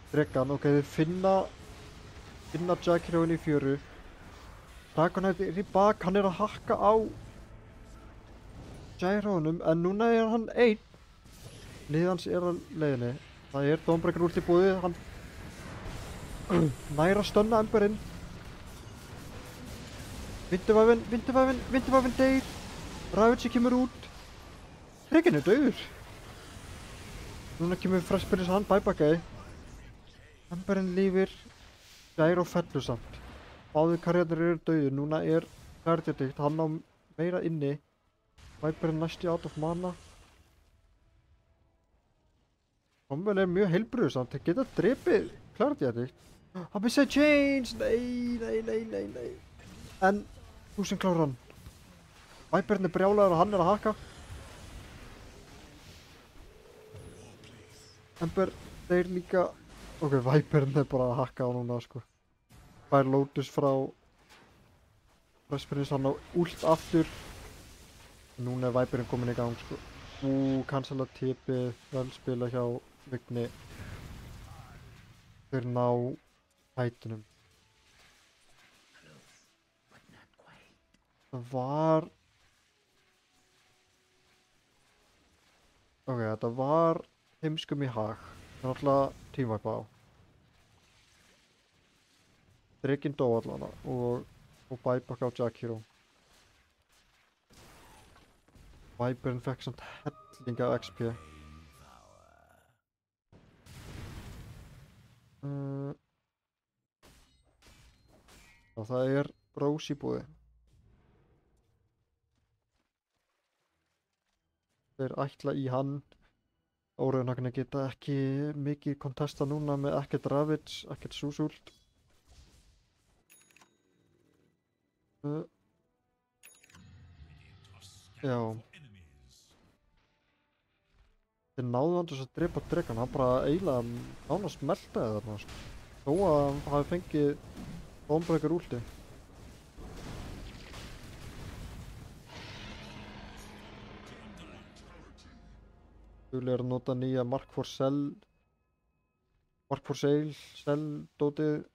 dregan. Ok, þeir finna Gyroin í fjöru. Dragonite er í bak, hann er að hakka á Gyroinum en núna er hann einn. Lið hans er á leiðinni. Það er Stormbreaker ult í búið, hann Næra stönna Emberinn. Vinduvæfin deyr. Ravage kemur út. Tregin er dauður. Núna kemur Freshbyrnis hann bæbakaði. Emberinn lífir. Gyro fellur samt. Báðir karjarnir eru dauðir. Núna er Clarity Dict. Hann á meira inni. Viperinn næst í out of mana. Cromwell er mjög heilbrúður samt. Þeir geta drepið Clarity Dict. Hann missaði change! Nei. En Lúsinn klárar hann. Viperinn er brjálaður og hann er að haka. Ember, þeir líka... Ok, Viperinn er bara að haka á núna, sko. Fær Lotus frá... Freshbyrnis hann á ult aftur. Núna er Viperinn komin í gang, sko. Cancela tipið, vel spila hjá Vigni. Þeir ná hættunum. Það var... Ok, þetta var heimskum í hag. Það er alltaf teamwipe á. Drekinn dó allana og buyback á Jack Hero. Viperinn fekk samt hellinga XP. Og það er Rose í búði. Þeir ætla í hann. Óraunhakarnir geta ekki mikið kontesta núna með ekkert Ravage, ekkert Susult. Já. Þeir náðu hann þess að drepa dregan, hann bara eiginlega nánast meltaði þarna, sko. Þó að hann hafi fengið Dawnbreaker últi. Þau er að nota nýja Mark for Sale dótið.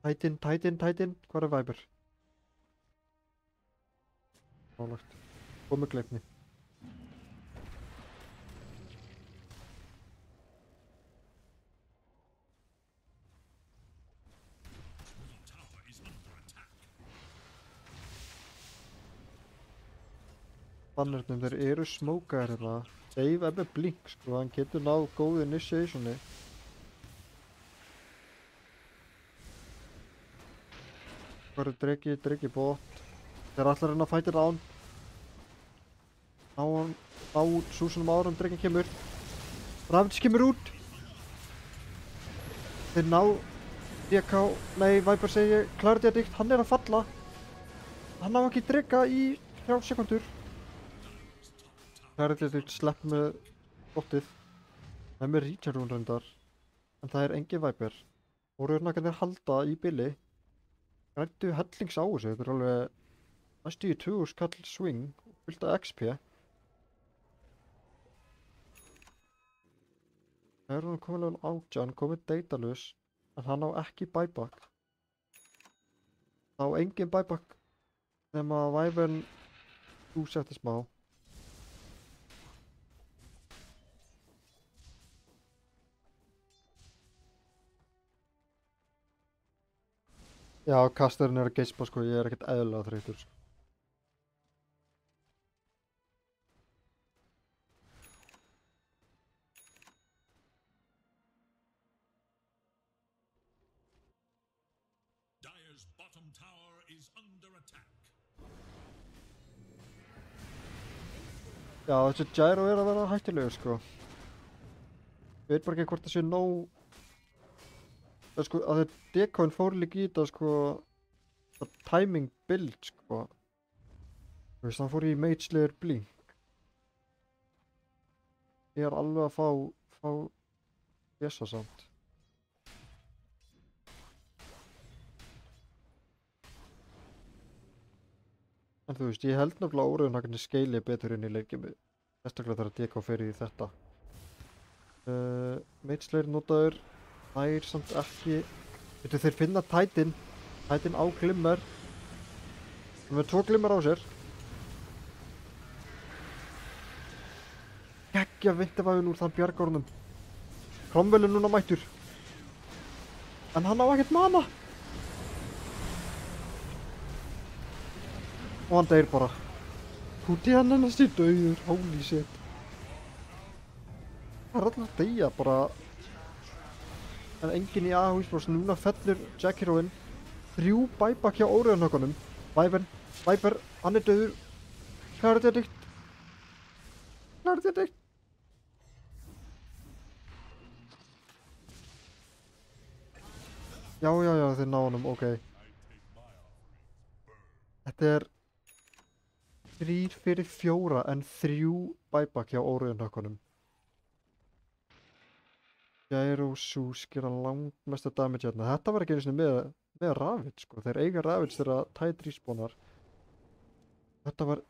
Titan, hvað er Viper? Nálagt. Komið gleipni. Bannernum, þeir eru smókaðir hérna. Dave er með blink, sko, hann getur náð góðu initiationi. Hvað er Dreki bot. Þeir allar reyna að fæta rán. Ná út Susanum áður en Drekin kemur. Ravage kemur út. Þeir ná DK, nei, Viper segi Clarity Dict, hann er að falla. Hann á ekki Dreka í 3 sekundur. Clarity Dict slepp með botið. Það er með Richard hún reyndar. En það er engin Viper. Og raunhakarnir halda í bili. Græddu hellings á þessu, þetta er alveg næstu í 20 skall swing og fullt af XP. Það er hann komið level 18, komið datalus, en hann á ekki buyback. Það á engin buyback nema að Wyvern úsetti smá. Já, kastarinn er að geispa, sko, ég er ekkert eðlilega þreytur, sko. Dire's bottom tower is under attack. Já, þessi gyro er að vera hættulegur, sko. Ég veit bara ekki hvort það sé nóg... Það sko, að þetta decoin fór líka í þetta, sko, það timing build, sko. Þú veist, hann fór í Mage Slayer blink. Ég er alveg að fá Jessa samt. En þú veist, ég held nefnilega óraunhakarnir skeili betur inn í leikjum. Sérstaklega þegar deco fer í þetta. Mage Slayer notaður. Það er samt ekki... Veitu, þeir finna Titan á Glimmer. Með 2 glimmer á sér. Geggja vindavæðin úr þann bjargárnum. Cromwell er núna mættur. En hann á ekkert mana. Og hann deyr bara. Húti hann ennast í dauður. Holy shit. Það er alltaf að deyja bara. En enginn í AH Esports. Núna fellur Jack Heroinn. 3 buyback hjá óreiðanökunum. Viper, hann er dauður. Klárar þetta eitt. Klárar þetta eitt. Já, þeir ná honum, ok. Þetta er 3 fyrir 4 en 3 buyback hjá óreiðanökunum. Gyrosus gera langmesta damage hérna. Þetta var ekki einu sinni með Ravage, sko. Þeir eiga Ravage þegar Tide respawnar. Þetta var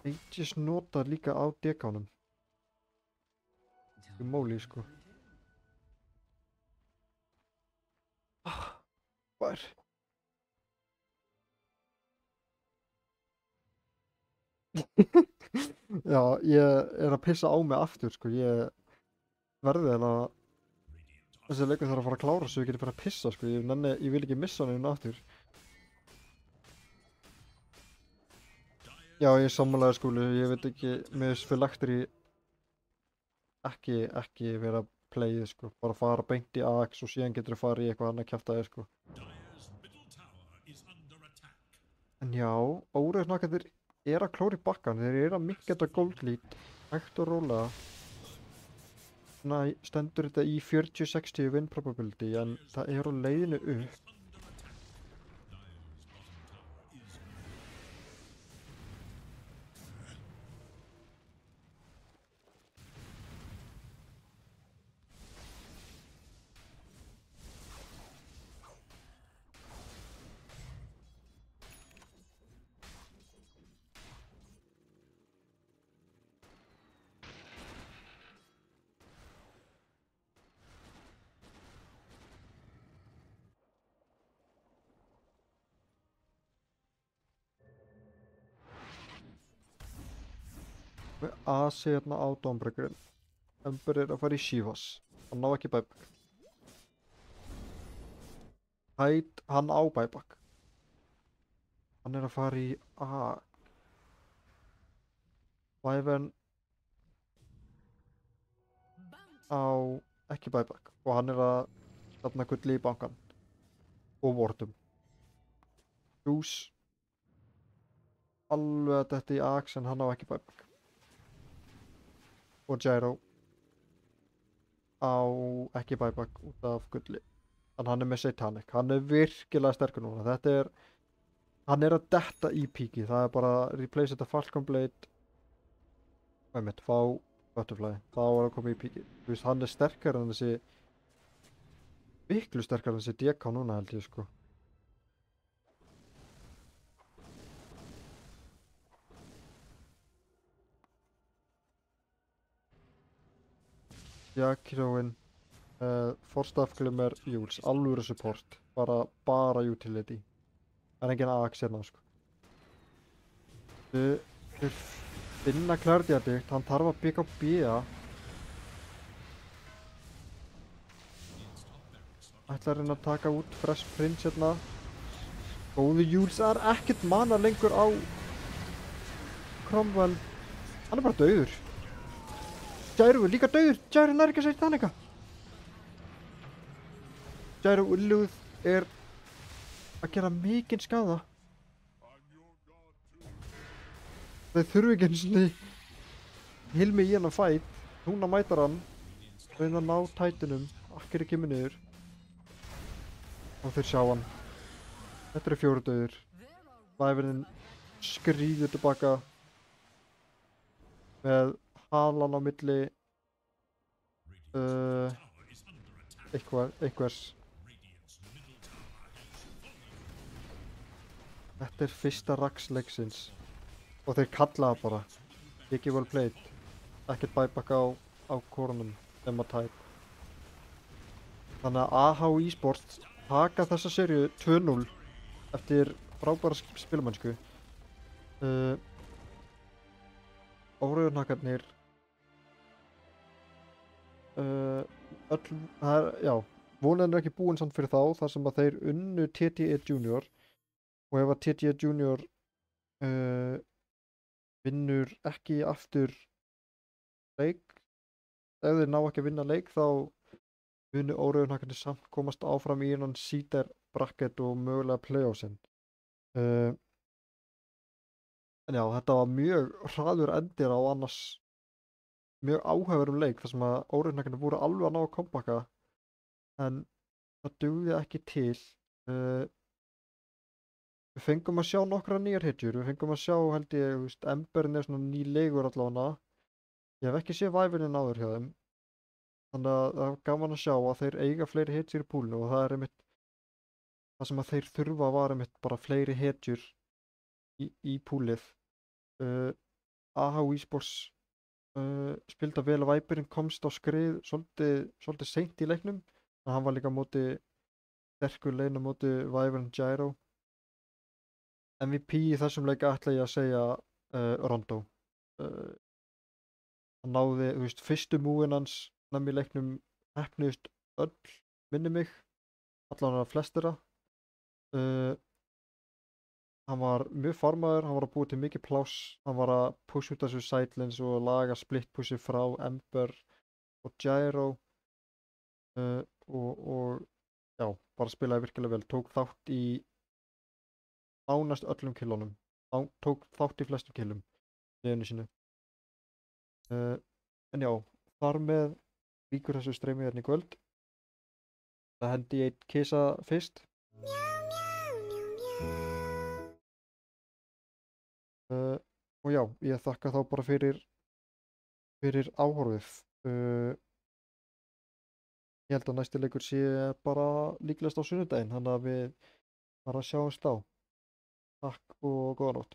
Aegis notað líka á dekánum. Í móli, sko. Hvað er? Já, ég er að pissa á mig aftur, sko. Ég verði að þessi leikur þarf að fara að klára svo ég geti bara að pissa, sko. Ég vil ekki missa hann aftur. Já, ég er sammálaður, skúli. Ég veit ekki, með Phylactery ekki vera að playið, sko. Bara fara beint í AX og síðan getur þú farið í eitthvað annað kjaftaði, sko. En já, óreiðanökkarnir er að klóra í bakkan. Þeir eru að mikka þetta gold lead. Hægt og rólega. Svona stendur þetta í 40-60 win probability, en það er á leiðinu upp. Með AC hérna á Dawnbreakerinn. Ember er að fara í Shivas. Hann ná ekki buyback. Hyde, hann á buyback. Hann er að fara í A. Wyvern á ekki buyback. Og hann er að stafna gulli í bankan. Og Wardum. Juice. Alveg að þetta í Axe en hann á ekki buyback. Og Gyro á ekki buyback út af gulli. En hann er með Satanic. Hann er virkilega sterkur núna. Hann er að detta í píki. Það er bara að replace þetta Falcon Blade. Hvað er mitt? Fá Butterfly. Þá er að koma í píki. Þú veist, hann er sterkar en þessi miklu sterkar en þessi DK núna held ég, sko. Jack Heroinn, Forstaff Glimmer, Jules, alvöru support, bara utility. Það er enginn AX hérna, sko. Þeir finna Clarity Addict, hann þarf að byggja á B-a. Ætla að reyna að taka út Fresh Prince hérna. Góði Jules, það er ekkert mana lengur á Cromwell. Hann er bara dauður. Gyro er líka dauður. Gyro nær ekki að segja þannig. Gyro Ulluð er að gera mikinn skaða. Þeir þurfi ekki einu sinni hilmi í hennan fight. Núna mætar hann. Reyna að ná tætinum. Akkeri kemur niður. Og þeir sjá hann. Þetta eru 4 dauður. Væverinn skríður tilbaka. Með halan á milli einhvers. Þetta er fyrsta rax leiksins og þeir kalla það bara ekki well played, ekkert buyback á korunum nema Tide. Þannig að AH Esports taka þessa seríu 2-0 eftir frábæra spilamennsku. Óreiðurnakkarnir vonan er ekki búin samt fyrir þá þar sem að þeir unnu TTE Junior og ef að TTE Junior vinnur ekki aftur leik, ef þeir ná ekki að vinna leik þá munu óreiðurnakkarnir samt komast áfram í innan seeder bracket og mögulega playoffsinn. En já, þetta var mjög hraður endir á annars mjög áhugaverðum leik þar sem að óreiðurnakkarnir voru alveg að ná að kompaka en það dugði ekki til. Við fengum að sjá nokkra nýjar hetjur, við fengum að sjá held ég, Emberin er svona nýlegur allavega. Ég hef ekki séð Wyvernin áður hjá þeim þannig að það er gaman að sjá að þeir eiga fleiri hetjur í púlinu og það er einmitt það sem að þeir þurfa var einmitt bara fleiri hetjur í púlið. AH Esports spilda vel að Wyvernin komst á skrið svolítið seint í leiknum en hann var líka á móti sterkur lein á móti Wyvern Gyro. MVP í þessum leik ætla ég að segja Rondo. Hann náði, fyrstu múin hans í leiknum heppnuðust öll, minni mig, allavega flestir. Hann var mjög farmaður, hann var að búa til mikið pláss, hann var að push út þessu sidelines og laga split pussi frá Ember og Gyro og já, bara spilaði virkilega vel, tók þátt í nánast öllum killunum, tók þátt í flestum killum liðinu sínu. En já, þar með víkur þessu streymi hérna í kvöld. Það hendi ég eitt kisa fyrst. Og já, ég þakka þá bara fyrir áhorfið. Ég held að næsti leikur sé bara líklegast á sunnudaginn, þannig að við bara sjáumst þá. Takk og góða nótt.